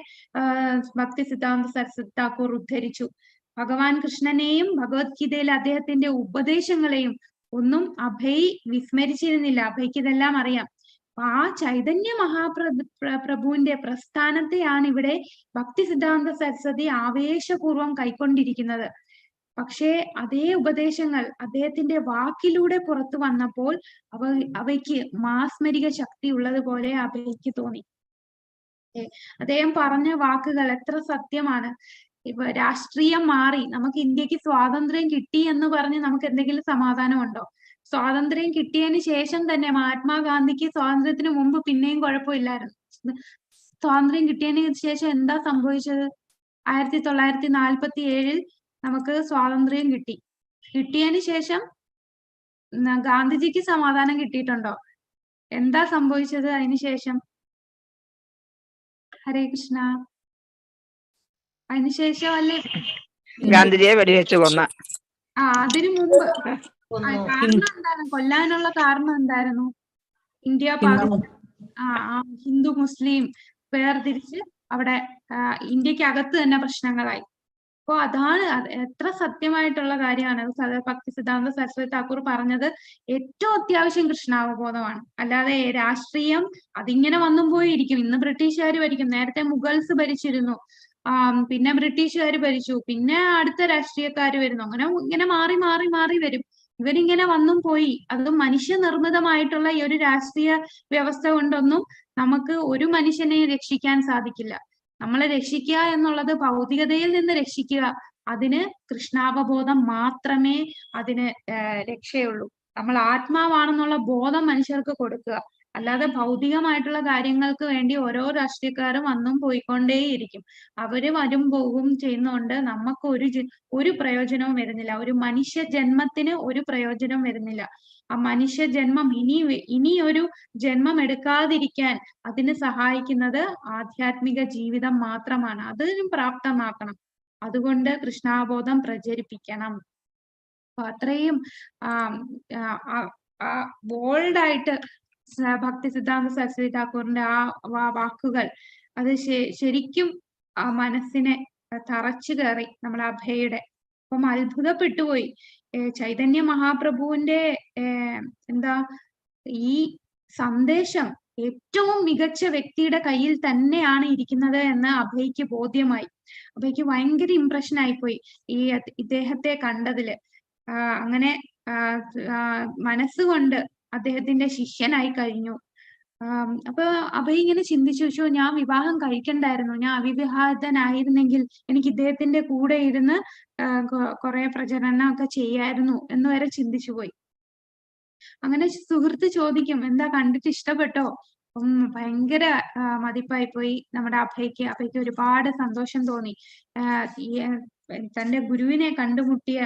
Speaker 1: ഭക്തി സിദ്ധാന്ത സരസ്വതി താക്കൂർ ഉദ്ധരിച്ചു. ഭഗവാൻ കൃഷ്ണനെയും ഭഗവത്ഗീതയിലെ അദ്ദേഹത്തിന്റെ ഉപദേശങ്ങളെയും ഒന്നും അഭയ് വിസ്മരിച്ചിരുന്നില്ല. അഭയ്ക്ക് ഇതെല്ലാം അറിയാം. ആ ചൈതന്യ പ്രഭുവിന്റെ പ്രസ്ഥാനത്തെയാണ് ഇവിടെ ഭക്തി സിദ്ധാന്ത സരസ്വതി ആവേശപൂർവം കൈക്കൊണ്ടിരിക്കുന്നത്. പക്ഷേ അതേ ഉപദേശങ്ങൾ അദ്ദേഹത്തിന്റെ വാക്കിലൂടെ പുറത്തു വന്നപ്പോൾ അവയ്ക്ക് മാസ്മരിക ശക്തി ഉള്ളതുപോലെ അഭയ്ക്ക് തോന്നി. അദ്ദേഹം പറഞ്ഞ വാക്കുകൾ എത്ര സത്യമാണ്. ഇപ്പൊ രാഷ്ട്രീയം മാറി, നമുക്ക് ഇന്ത്യക്ക് സ്വാതന്ത്ര്യം കിട്ടി എന്ന് പറഞ്ഞ് നമുക്ക് എന്തെങ്കിലും സമാധാനമുണ്ടോ? സ്വാതന്ത്ര്യം കിട്ടിയതിന് ശേഷം തന്നെ മഹാത്മാഗാന്ധിക്ക് സ്വാതന്ത്ര്യത്തിന് മുമ്പ് പിന്നെയും കുഴപ്പമില്ലായിരുന്നു. സ്വാതന്ത്ര്യം കിട്ടിയതിന് ശേഷം എന്താ സംഭവിച്ചത്? 1947 നമുക്ക് സ്വാതന്ത്ര്യം കിട്ടി. കിട്ടിയതിന് ശേഷം ഗാന്ധിജിക്ക് സമാധാനം കിട്ടിയിട്ടുണ്ടോ? എന്താ സംഭവിച്ചത് അതിനുശേഷം? ഹരേ കൃഷ്ണ. അതിനുശേഷം അല്ലേ
Speaker 3: ഗാന്ധിജിയെ വെടിവെച്ച് കൊന്ന.
Speaker 1: അതിനു മുമ്പ് കാരണം എന്താണ്? കൊല്ലാനുള്ള കാരണം എന്തായിരുന്നു? ഇന്ത്യ പാകിസ്ഥാൻ ഹിന്ദു മുസ്ലിം വേർതിരിച്ച് അവിടെ ഇന്ത്യക്കകത്ത് തന്നെ പ്രശ്നങ്ങളായി. അപ്പൊ അതാണ് എത്ര സത്യമായിട്ടുള്ള കാര്യമാണ് ഭക്തി സിദ്ധാന്ത സരസ്വതി താക്കൂർ പറഞ്ഞത്. ഏറ്റവും അത്യാവശ്യം കൃഷ്ണാവബോധമാണ്. അല്ലാതെ രാഷ്ട്രീയം അതിങ്ങനെ വന്നും പോയിരിക്കും. ഇന്ന് ബ്രിട്ടീഷുകാർ ഭരിക്കും, നേരത്തെ മുഗൾസ് ഭരിച്ചിരുന്നു, പിന്നെ ബ്രിട്ടീഷുകാർ ഭരിച്ചു, പിന്നെ അടുത്ത രാഷ്ട്രീയക്കാർ വരുന്നു, അങ്ങനെ ഇങ്ങനെ മാറി മാറി മാറി വരും. ഇവരിങ്ങനെ വന്നും പോയി. അത് മനുഷ്യനിർമ്മിതമായിട്ടുള്ള ഈ ഒരു രാഷ്ട്രീയ വ്യവസ്ഥ കൊണ്ടൊന്നും നമുക്ക് ഒരു മനുഷ്യനെ രക്ഷിക്കാൻ സാധിക്കില്ല. നമ്മളെ രക്ഷിക്കുക എന്നുള്ളത് ഭൗതികതയിൽ നിന്ന് രക്ഷിക്കുക. അതിന് കൃഷ്ണാവബോധം മാത്രമേ അതിന് രക്ഷയുള്ളൂ. നമ്മൾ ആത്മാവാണെന്നുള്ള ബോധം മനുഷ്യർക്ക് കൊടുക്കുക. അല്ലാതെ ഭൗതികമായിട്ടുള്ള കാര്യങ്ങൾക്ക് വേണ്ടി ഓരോ രാഷ്ട്രീയക്കാരും വന്നും പോയിക്കൊണ്ടേയിരിക്കും. അവര് വരും പോകും ചെയ്യുന്നതുകൊണ്ട് നമുക്ക് ഒരു പ്രയോജനവും വരുന്നില്ല. ഒരു മനുഷ്യ ജന്മത്തിന് ഒരു പ്രയോജനവും വരുന്നില്ല. ആ മനുഷ്യ ജന്മം ഇനി ഒരു ജന്മം എടുക്കാതിരിക്കാൻ അതിന് സഹായിക്കുന്നത് ആധ്യാത്മിക ജീവിതം മാത്രമാണ്. അതിനും പ്രാപ്തമാക്കണം. അതുകൊണ്ട് കൃഷ്ണാബോധം പ്രചരിപ്പിക്കണം. അപ്പൊ അത്രയും ബോൾഡായിട്ട് ഭക്തി സിദ്ധാന്ത സരസ്വതി താക്കൂറിന്റെ ആ വാക്കുകൾ അത് ശരിക്കും ആ മനസ്സിനെ തറച്ചു കയറി നമ്മുടെ അഭയുടെ. അപ്പം അത്ഭുതപ്പെട്ടുപോയി. ചൈതന്യ മഹാപ്രഭുവിന്റെ എന്താ ഈ സന്ദേശം ഏറ്റവും മികച്ച വ്യക്തിയുടെ കയ്യിൽ തന്നെയാണ് ഇരിക്കുന്നത് എന്ന് അഭയ്ക്ക് ബോധ്യമായി. അഭയ്ക്ക് ഭയങ്കര ഇംപ്രഷൻ ആയിപ്പോയി ഇദ്ദേഹത്തെ കണ്ടതില്. അങ്ങനെ മനസ്സുകൊണ്ട് അദ്ദേഹത്തിന്റെ ശിഷ്യനായി കഴിഞ്ഞു. അപ്പൊ അഭയ് ഇങ്ങനെ ചിന്തിച്ചു, ഞാൻ വിവാഹം കഴിക്കണ്ടായിരുന്നു, ഞാൻ അവിവാഹിതനായിരുന്നെങ്കിൽ എനിക്ക് ഇദ്ദേഹത്തിന്റെ കൂടെ ഇരുന്ന് കുറെ പ്രചരണം ഒക്കെ ചെയ്യായിരുന്നു എന്ന് വരെ ചിന്തിച്ചു പോയി. അങ്ങനെ സുഹൃത്ത് ചോദിക്കും, എന്താ കണ്ടിട്ട് ഇഷ്ടപ്പെട്ടോ? ഭയങ്കര മതിപ്പായി പോയി നമ്മുടെ അഭയ്ക്ക് ഒരുപാട് സന്തോഷം തോന്നി. തന്റെ ഗുരുവിനെ കണ്ടുമുട്ടിയ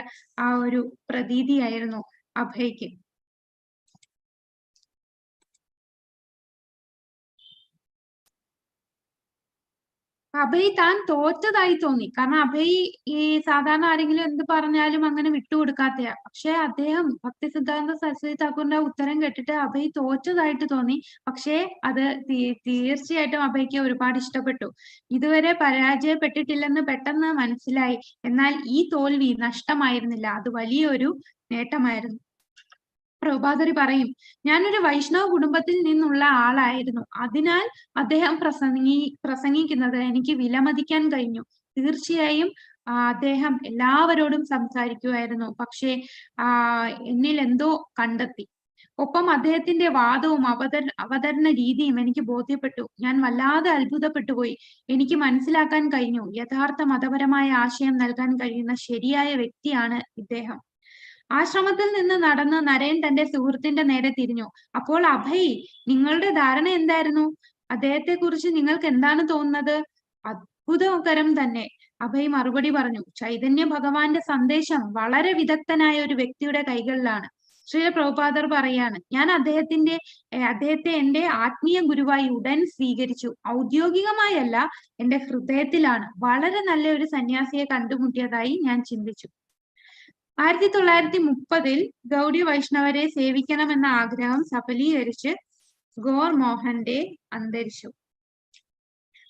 Speaker 1: ആ ഒരു പ്രതീതിയായിരുന്നു അഭയ്ക്ക്. അഭയ് താൻ തോറ്റതായി തോന്നി. കാരണം അഭയ് ഈ സാധാരണ ആരെങ്കിലും എന്ത് പറഞ്ഞാലും അങ്ങനെ വിട്ടുകൊടുക്കാത്തയാ. പക്ഷെ അദ്ദേഹം ഭക്തി സിദ്ധാന്ത സരസ്വതി താക്കൂറിന്റെ ഉത്തരം കേട്ടിട്ട് അഭയ് തോറ്റതായിട്ട് തോന്നി. പക്ഷേ അത് തീർച്ചയായിട്ടും അഭയ്ക്ക് ഒരുപാട് ഇഷ്ടപ്പെട്ടു. ഇതുവരെ പരാജയപ്പെട്ടിട്ടില്ലെന്ന് പെട്ടെന്ന് മനസ്സിലായി. എന്നാൽ ഈ തോൽവി നഷ്ടമായിരുന്നില്ല, അത് വലിയൊരു നേട്ടമായിരുന്നു. പ്രഭുപാദരി പറയും, ഞാനൊരു വൈഷ്ണവ കുടുംബത്തിൽ നിന്നുള്ള ആളായിരുന്നു. അതിനാൽ അദ്ദേഹം പ്രസംഗിക്കുന്നത് എനിക്ക് വിലമതിക്കാൻ കഴിഞ്ഞു. തീർച്ചയായും അദ്ദേഹം എല്ലാവരോടും സംസാരിക്കുമായിരുന്നു. പക്ഷേ എന്നിൽ എന്തോ കണ്ടെത്തി. ഒപ്പം അദ്ദേഹത്തിന്റെ വാദവും അവതരണ രീതിയും എനിക്ക് ബോധ്യപ്പെട്ടു. ഞാൻ വല്ലാതെ അത്ഭുതപ്പെട്ടുപോയി. എനിക്ക് മനസ്സിലാക്കാൻ കഴിഞ്ഞു, യഥാർത്ഥ മതപരമായ ആശയം നൽകാൻ കഴിയുന്ന ശരിയായ വ്യക്തിയാണ് ഇദ്ദേഹം. ആശ്രമത്തിൽ നിന്ന് നടന്ന് നരേൻ തന്റെ സുഹൃത്തിന്റെ നേരെ തിരിഞ്ഞു. അപ്പോൾ അഭയ്, നിങ്ങളുടെ ധാരണ എന്തായിരുന്നു? അദ്ദേഹത്തെ കുറിച്ച് നിങ്ങൾക്ക് എന്താണ് തോന്നുന്നത്? അത്ഭുതകരം തന്നെ, അഭയ് മറുപടി പറഞ്ഞു. ചൈതന്യ ഭഗവാന്റെ സന്ദേശം വളരെ വിദഗ്ധനായ ഒരു വ്യക്തിയുടെ കൈകളിലാണ്. ശ്രീ പ്രഭുപാദർ പറയാണ്, ഞാൻ അദ്ദേഹത്തെ എന്റെ ആത്മീയ ഗുരുവായി ഉടൻ സ്വീകരിച്ചു. ഔദ്യോഗികമായല്ല, എന്റെ ഹൃദയത്തിലാണ്. വളരെ നല്ല ഒരു സന്യാസിയെ കണ്ടുമുട്ടിയതായി ഞാൻ ചിന്തിച്ചു. 1930 ഗൗഡി വൈഷ്ണവരെ സേവിക്കണമെന്ന ആഗ്രഹം സഫലീകരിച്ച് ഗോർ മോഹൻ ഡേ അന്തരിച്ചു.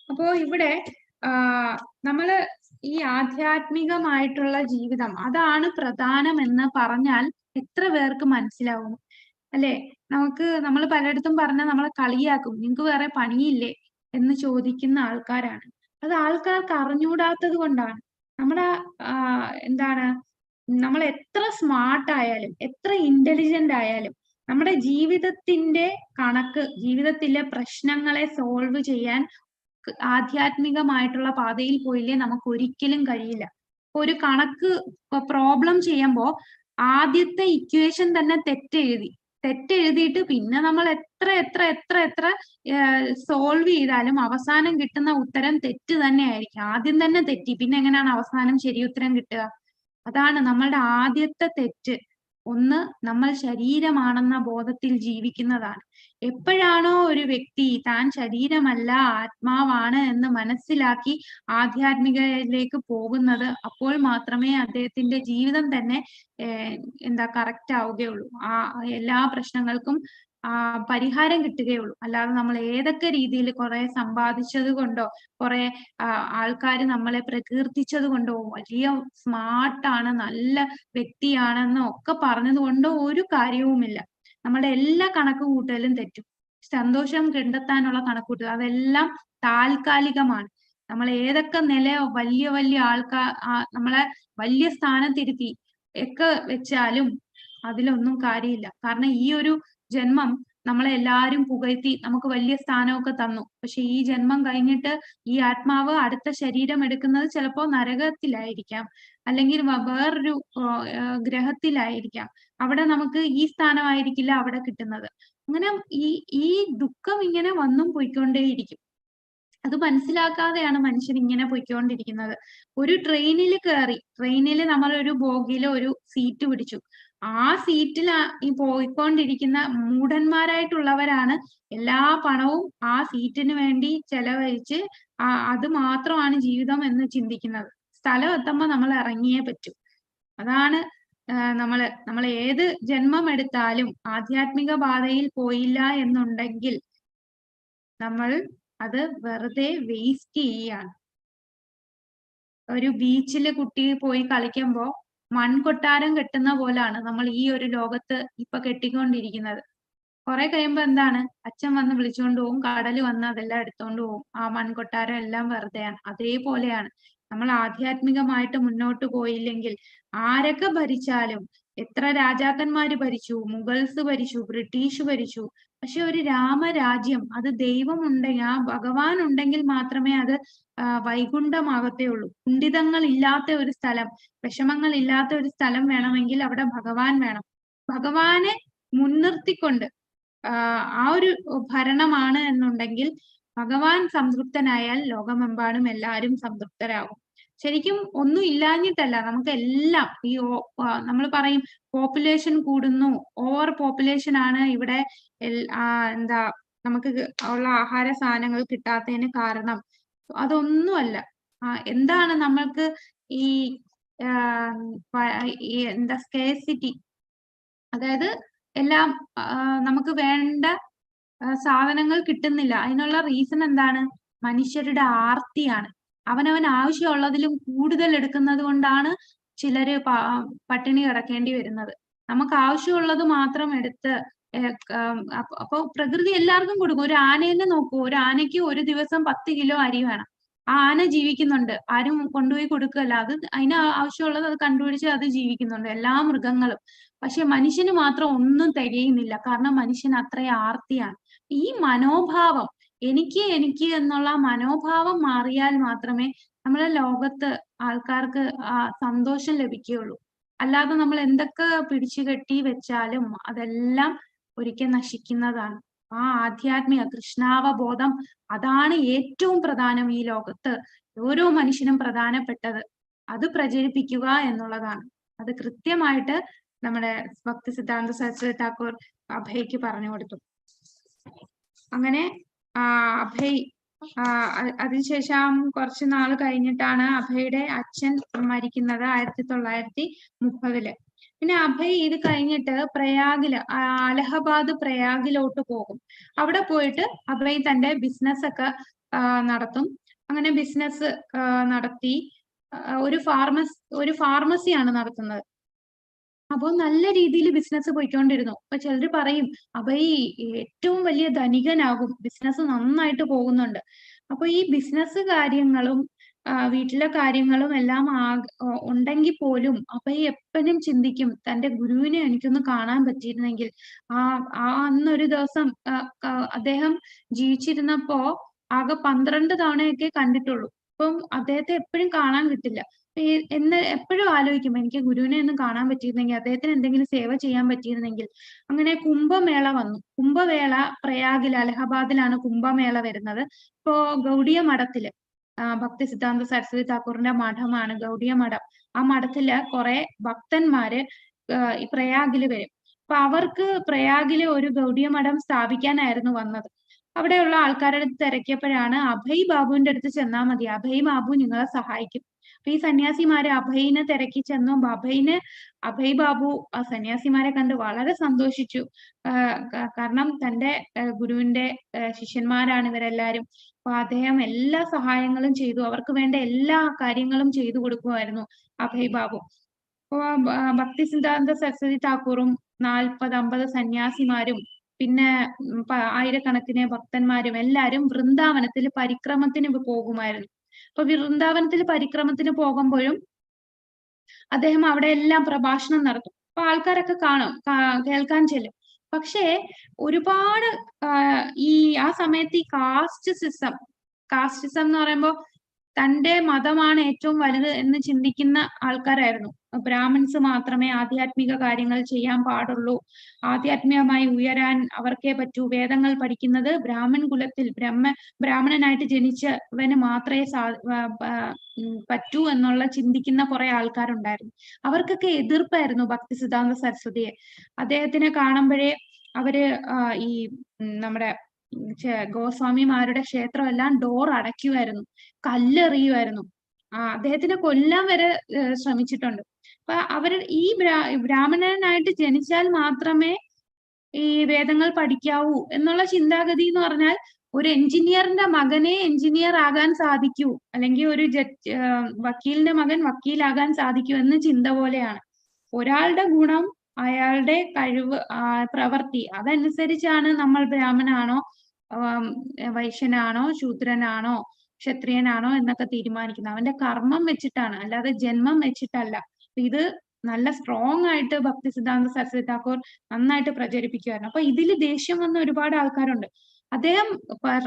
Speaker 1: അപ്പോ ഇവിടെ നമ്മള് ഈ ആധ്യാത്മികമായിട്ടുള്ള ജീവിതം അതാണ് പ്രധാനമെന്ന് പറഞ്ഞാൽ എത്ര പേർക്ക് മനസ്സിലാവും അല്ലെ? നമ്മൾ പലയിടത്തും പറഞ്ഞാൽ നമ്മളെ കളിയാക്കും, നിങ്ങൾക്ക് വേറെ പണിയില്ലേ എന്ന് ചോദിക്കുന്ന ആൾക്കാരാണ്. അത് ആൾക്കാർക്ക് അറിഞ്ഞുകൂടാത്തത് കൊണ്ടാണ്. നമ്മുടെ എന്താണ്, നമ്മൾ എത്ര സ്മാർട്ട് ആയാലും എത്ര ഇന്റലിജന്റ് ആയാലും നമ്മുടെ ജീവിതത്തിന്റെ ജീവിതത്തിലെ പ്രശ്നങ്ങളെ സോൾവ് ചെയ്യാൻ ആധ്യാത്മികമായിട്ടുള്ള പാതയിൽ പോയില്ലേ നമുക്ക് ഒരിക്കലും കഴിയില്ല. ഒരു കണക്ക് പ്രോബ്ലം ചെയ്യുമ്പോൾ ആദ്യത്തെ ഇക്വേഷൻ തന്നെ തെറ്റെഴുതിയിട്ട് പിന്നെ നമ്മൾ എത്ര എത്ര എത്ര എത്ര സോൾവ് ചെയ്താലും അവസാനം കിട്ടുന്ന ഉത്തരം തെറ്റ് തന്നെ ആയിരിക്കും. ആദ്യം തന്നെ തെറ്റി, പിന്നെ എങ്ങനെയാണ് അവസാനം ശരി ഉത്തരം കിട്ടുക? അതാണ് നമ്മളുടെ ആദ്യത്തെ തെറ്റ്. ഒന്ന്, നമ്മൾ ശരീരമാണെന്ന ബോധത്തിൽ ജീവിക്കുന്നതാണ്. എപ്പോഴാണോ ഒരു വ്യക്തി താൻ ശരീരമല്ല ആത്മാവാണ് എന്ന് മനസ്സിലാക്കി ആധ്യാത്മികതയിലേക്ക് പോകുന്നത്, അപ്പോൾ മാത്രമേ അദ്ദേഹത്തിന്റെ ജീവിതം തന്നെ കറക്റ്റ് ആവുകയുള്ളൂ. എല്ലാ പ്രശ്നങ്ങൾക്കും പരിഹാരം കിട്ടുകയുള്ളൂ. അല്ലാതെ നമ്മൾ ഏതൊക്കെ രീതിയിൽ കുറെ സമ്പാദിച്ചത് കൊണ്ടോ കുറെ ആൾക്കാർ നമ്മളെ പ്രകീർത്തിച്ചത് കൊണ്ടോ വലിയ സ്മാർട്ടാണ് നല്ല വ്യക്തിയാണെന്നോ ഒക്കെ പറഞ്ഞത് കൊണ്ടോ ഒരു കാര്യവുമില്ല. നമ്മുടെ എല്ലാ കണക്കുകൂട്ടലും തെറ്റും. സന്തോഷം കണ്ടെത്താനുള്ള കണക്കുകൂട്ടൽ അതെല്ലാം താൽക്കാലികമാണ്. നമ്മൾ ഏതൊക്കെ വലിയ വലിയ നമ്മളെ വലിയ സ്ഥാനത്തിരുത്തി ഒക്കെ വെച്ചാലും അതിലൊന്നും കാര്യമില്ല. കാരണം ഈ ഒരു ജന്മം നമ്മളെ എല്ലാരും പുകഴ്ത്തി നമുക്ക് വലിയ സ്ഥാനമൊക്കെ തന്നു. പക്ഷെ ഈ ജന്മം കഴിഞ്ഞിട്ട് ഈ ആത്മാവ് അടുത്ത ശരീരം എടുക്കുന്നത് ചിലപ്പോൾ നരകത്തിലായിരിക്കാം, അല്ലെങ്കിൽ വേറൊരു ഗ്രഹത്തിലായിരിക്കാം. അവിടെ നമുക്ക് ഈ സ്ഥാനമായിരിക്കില്ല അവിടെ കിട്ടുന്നത്. അങ്ങനെ ഈ ദുഃഖം ഇങ്ങനെ വന്നും പോയിക്കൊണ്ടേയിരിക്കും. അത് മനസ്സിലാക്കാതെയാണ് മനുഷ്യൻ ഇങ്ങനെ പോയിക്കൊണ്ടിരിക്കുന്നത്. ഒരു ട്രെയിനിൽ നമ്മൾ ഒരു ബോഗിയില് ഒരു സീറ്റ് പിടിച്ചു. ആ സീറ്റിൽ ഈ പോയിക്കൊണ്ടിരിക്കുന്ന മൂഢന്മാരായിട്ടുള്ളവരാണ് എല്ലാ പണവും ആ സീറ്റിന് വേണ്ടി ചെലവഴിച്ച് അത് മാത്രമാണ് ജീവിതം എന്ന് ചിന്തിക്കുന്നത്. സ്ഥലം എത്തുമ്പോൾ നമ്മൾ ഇറങ്ങിയേ പറ്റൂ. അതാണ് നമ്മൾ ഏത് ജന്മം എടുത്താലും ആധ്യാത്മിക പാതയിൽ പോയില്ല എന്നുണ്ടെങ്കിൽ നമ്മൾ അത് വെറുതെ വേസ്റ്റ് ചെയ്യാണ്. ഒരു ബീച്ചില് കുട്ടി പോയി കളിക്കുമ്പോ മൺകൊട്ടാരം കെട്ടുന്ന പോലാണ് നമ്മൾ ഈ ഒരു ലോകത്ത് ഇപ്പൊ കെട്ടിക്കൊണ്ടിരിക്കുന്നത്. കുറെ കഴിയുമ്പോ എന്താണ്, അച്ഛൻ വന്ന് വിളിച്ചുകൊണ്ട് പോകും, കടല് വന്ന് അതെല്ലാം എടുത്തോണ്ട് പോകും. ആ മൺകൊട്ടാരം എല്ലാം വെറുതെയാണ്. അതേപോലെയാണ് നമ്മൾ ആധ്യാത്മികമായിട്ട് മുന്നോട്ട് പോയില്ലെങ്കിൽ ആരൊക്കെ ഭരിച്ചാലും, എത്ര രാജാക്കന്മാര് ഭരിച്ചു, മുഗൾസ് ഭരിച്ചു, ബ്രിട്ടീഷ് ഭരിച്ചു, പക്ഷെ ഒരു രാമരാജ്യം അത് ദൈവം ഉണ്ടെങ്കിൽ, ആ ഭഗവാൻ ഉണ്ടെങ്കിൽ മാത്രമേ അത് വൈകുണ്ഠമാകത്തേ ഉള്ളൂ. കുണ്ഠിതങ്ങൾ ഇല്ലാത്ത ഒരു സ്ഥലം, വിഷമങ്ങൾ ഇല്ലാത്ത ഒരു സ്ഥലം വേണമെങ്കിൽ അവിടെ ഭഗവാൻ വേണം. ഭഗവാനെ മുൻനിർത്തിക്കൊണ്ട് ആ ഒരു ഭരണമാണ് എന്നുണ്ടെങ്കിൽ ഭഗവാൻ സംതൃപ്തനായാൽ ലോകമെമ്പാടും എല്ലാവരും സംതൃപ്തരാകും. ശരിക്കും ഒന്നും ഇല്ലാഞ്ഞിട്ടല്ല, നമുക്ക് എല്ലാം ഈ നമ്മൾ പറയും പോപ്പുലേഷൻ കൂടുന്നു, ഓവർ പോപ്പുലേഷൻ ആണ് ഇവിടെ നമുക്ക് ഉള്ള ആഹാര സാധനങ്ങൾ കിട്ടാത്തതിന് കാരണം. അതൊന്നുമല്ല. എന്താണ് നമ്മൾക്ക് ഈ സ്കേഴ്സിറ്റി, അതായത് എല്ലാം നമുക്ക് വേണ്ട സാധനങ്ങൾ കിട്ടുന്നില്ല. അതിനുള്ള റീസൺ എന്താണ്? മനുഷ്യരുടെ ആർത്തിയാണ്. അവനവൻ ആവശ്യമുള്ളതിലും കൂടുതൽ എടുക്കുന്നത് കൊണ്ടാണ് ചിലര് പട്ടിണി കിടക്കേണ്ടി വരുന്നത്. നമുക്ക് ആവശ്യമുള്ളത് മാത്രം എടുത്ത് അപ്പൊ പ്രകൃതി എല്ലാവർക്കും കൊടുക്കും. ഒരു ആനേനെ നോക്കൂ, ഒരു ആനയ്ക്ക് ഒരു ദിവസം 10 കിലോ അരി വേണം. ആ ആന ജീവിക്കുന്നുണ്ട്, ആരും കൊണ്ടുപോയി കൊടുക്കുകയല്ല. അത് അതിന് ആവശ്യമുള്ളത് അത് കണ്ടുപിടിച്ച് അത് ജീവിക്കുന്നുണ്ട്, എല്ലാ മൃഗങ്ങളും. പക്ഷെ മനുഷ്യന് മാത്രം ഒന്നും തികയുന്നില്ല, കാരണം മനുഷ്യൻ അത്ര ആർത്തിയാണ്. ഈ മനോഭാവം, എനിക്ക് എന്നുള്ള മനോഭാവം മാറിയാൽ മാത്രമേ നമ്മളെ ലോകത്ത് ആൾക്കാർക്ക് സന്തോഷം ലഭിക്കുകയുള്ളൂ. അല്ലാതെ നമ്മൾ എന്തൊക്കെ പിടിച്ചു കെട്ടി വെച്ചാലും അതെല്ലാം ഒരിക്കൽ നശിക്കുന്നതാണ്. ആ ആധ്യാത്മിക കൃഷ്ണാവബോധം അതാണ് ഏറ്റവും പ്രധാനം ഈ ലോകത്ത്. ഓരോ മനുഷ്യനും പ്രധാനപ്പെട്ടത് അത് പ്രചരിപ്പിക്കുക എന്നുള്ളതാണ്. അത് കൃത്യമായിട്ട് നമ്മുടെ ഭക്തി സിദ്ധാന്ത സരസ്വതി താക്കൂർ അഭയ്ക്ക് പറഞ്ഞു കൊടുത്തു. അങ്ങനെ അഭയ് അതിനുശേഷം കുറച്ച് നാൾ കഴിഞ്ഞിട്ടാണ് അഭയുടെ അച്ഛൻ മരിക്കുന്നത് 1930. പിന്നെ അഭയ് ഇത് കഴിഞ്ഞിട്ട് പ്രയാഗില് അലഹബാദ് പ്രയാഗിലോട്ട് പോകും. അവിടെ പോയിട്ട് അഭയ് തന്റെ ബിസിനസ് ഒക്കെ നടത്തും. അങ്ങനെ ബിസിനസ് നടത്തി ഒരു ഫാർമസിയാണ് നടത്തുന്നത്. അപ്പോൾ നല്ല രീതിയിൽ ബിസിനസ് പോയിക്കൊണ്ടിരുന്നു. അപ്പൊ ചിലർ പറയും അഭയ് ഏറ്റവും വലിയ ധനികനാകും, ബിസിനസ് നന്നായിട്ട് പോകുന്നുണ്ട്. അപ്പൊ ഈ ബിസിനസ് കാര്യങ്ങളും വീട്ടിലെ കാര്യങ്ങളും എല്ലാം ഉണ്ടെങ്കിൽ പോലും അഭയ് എപ്പോഴും ചിന്തിക്കും തന്റെ ഗുരുവിനെ എനിക്കൊന്ന് കാണാൻ പറ്റിയിരുന്നെങ്കിൽ. അന്നൊരു ദിവസം അദ്ദേഹം ജീവിച്ചിരുന്നപ്പോ ആകെ 12 തവണയൊക്കെ കണ്ടിട്ടുള്ളൂ. അപ്പം അദ്ദേഹത്തെ എപ്പോഴും കാണാൻ കിട്ടില്ല. എന്ന് എപ്പോഴും ആലോചിക്കും, എനിക്ക് ഗുരുവിനെ ഒന്ന് കാണാൻ പറ്റിയിരുന്നെങ്കിൽ, അദ്ദേഹത്തിന് എന്തെങ്കിലും സേവ ചെയ്യാൻ പറ്റിയിരുന്നെങ്കിൽ. അങ്ങനെ കുംഭമേള വന്നു. കുംഭമേള പ്രയാഗിൽ അലഹബാദിലാണ് കുംഭമേള വരുന്നത്. ഇപ്പോ ഗൗഡിയ മഠത്തില് ഭക്തി സിദ്ധാന്ത സരസ്വതി താക്കൂറിന്റെ മഠമാണ് ഗൗഡിയ മഠം. ആ മഠത്തില് കുറെ ഭക്തന്മാര് ഈ പ്രയാഗില് വരും. അപ്പൊ അവർക്ക് പ്രയാഗില് ഒരു ഗൗഡിയ മഠം സ്ഥാപിക്കാനായിരുന്നു വന്നത്. അവിടെയുള്ള ആൾക്കാരുടെ അടുത്ത് തിരക്കിയപ്പോഴാണ് അഭയ് ബാബുവിന്റെ അടുത്ത് ചെന്നാൽ മതി, അഭയ് ബാബു നിങ്ങളെ സഹായിക്കും. അപ്പൊ ഈ സന്യാസിമാര് അഭയിനെ തിരക്കി ചെന്നു. അഭയ് ബാബു ആ സന്യാസിമാരെ കണ്ട് വളരെ സന്തോഷിച്ചു. കാരണം തന്റെ ഗുരുവിന്റെ ശിഷ്യന്മാരാണ് ഇവരെല്ലാരും. അപ്പൊ അദ്ദേഹം എല്ലാ സഹായങ്ങളും ചെയ്തു, അവർക്ക് വേണ്ട എല്ലാ കാര്യങ്ങളും ചെയ്തു കൊടുക്കുമായിരുന്നു അഭയ് ബാബു. അപ്പൊ ഭക്തി സിദ്ധാന്ത സരസ്വതി താക്കൂറും 40-50 സന്യാസിമാരും പിന്നെ ആയിരക്കണക്കിന് ഭക്തന്മാരും എല്ലാരും വൃന്ദാവനത്തിൽ പരിക്രമത്തിന് പോകുമായിരുന്നു. അപ്പൊ വൃന്ദാവനത്തിൽ പരിക്രമത്തിന് പോകുമ്പോഴും അദ്ദേഹം അവിടെ എല്ലാം പ്രഭാഷണം നടത്തും. അപ്പൊ ആൾക്കാരൊക്കെ കേൾക്കാൻ ചെല്ലും. പക്ഷേ ഒരുപാട് ആ സമയത്ത് ഈ കാസ്റ്റിസം എന്ന് പറയുമ്പോ തന്റെ മതമാണ് ഏറ്റവും വലുത് എന്ന് ചിന്തിക്കുന്ന ആൾക്കാരായിരുന്നു. ബ്രാഹ്മിൻസ് മാത്രമേ ആധ്യാത്മിക കാര്യങ്ങൾ ചെയ്യാൻ പാടുള്ളൂ, ആധ്യാത്മികമായി ഉയരാൻ അവർക്കേ പറ്റൂ, വേദങ്ങൾ പഠിക്കുന്നത് ബ്രാഹ്മൺ കുലത്തിൽ ബ്രാഹ്മണനായിട്ട് ജനിച്ചവന് മാത്രമേ പറ്റൂ എന്നുള്ള ചിന്തിക്കുന്ന കുറെ ആൾക്കാരുണ്ടായിരുന്നു. അവർക്കൊക്കെ എതിർപ്പായിരുന്നു ഭക്തി സിദ്ധാന്ത സരസ്വതിയെ. അദ്ദേഹത്തിനെ കാണുമ്പോഴേ അവര് ഈ നമ്മുടെ ഗോസ്വാമിമാരുടെ ക്ഷേത്രം എല്ലാം ഡോർ അടയ്ക്കുമായിരുന്നു, കല്ലെറിയുമായിരുന്നു. അദ്ദേഹത്തിനെ കൊല്ലാൻ വരെ ശ്രമിച്ചിട്ടുണ്ട്. അപ്പൊ ഈ ബ്രാഹ്മണനായിട്ട് ജനിച്ചാൽ മാത്രമേ ഈ വേദങ്ങൾ പഠിക്കാവൂ എന്നുള്ള ചിന്താഗതി എന്ന് പറഞ്ഞാൽ ഒരു എഞ്ചിനീയറിന്റെ മകനെ എഞ്ചിനീയർ ആകാൻ സാധിക്കൂ, അല്ലെങ്കിൽ ഒരു വക്കീലിന്റെ മകൻ വക്കീലാകാൻ സാധിക്കൂ എന്ന ചിന്ത പോലെയാണ്. ഒരാളുടെ ഗുണം, അയാളുടെ കഴിവ്, പ്രവൃത്തി അതനുസരിച്ചാണ് നമ്മൾ ബ്രാഹ്മണാണോ വൈശ്യനാണോ ശൂദ്രനാണോ ക്ഷത്രിയനാണോ എന്നൊക്കെ തീരുമാനിക്കുന്നത്. അവന്റെ കർമ്മം വെച്ചിട്ടാണ്, അല്ലാതെ ജന്മം വെച്ചിട്ടല്ല. ഇത് നല്ല സ്ട്രോങ് ആയിട്ട് ഭക്തി സിദ്ധാന്ത സരസ്വതി താക്കൂർ നന്നായിട്ട് പ്രചരിപ്പിക്കുമായിരുന്നു. അപ്പൊ ഇതിൽ ദേഷ്യം വന്ന ഒരുപാട് ആൾക്കാരുണ്ട്. അദ്ദേഹം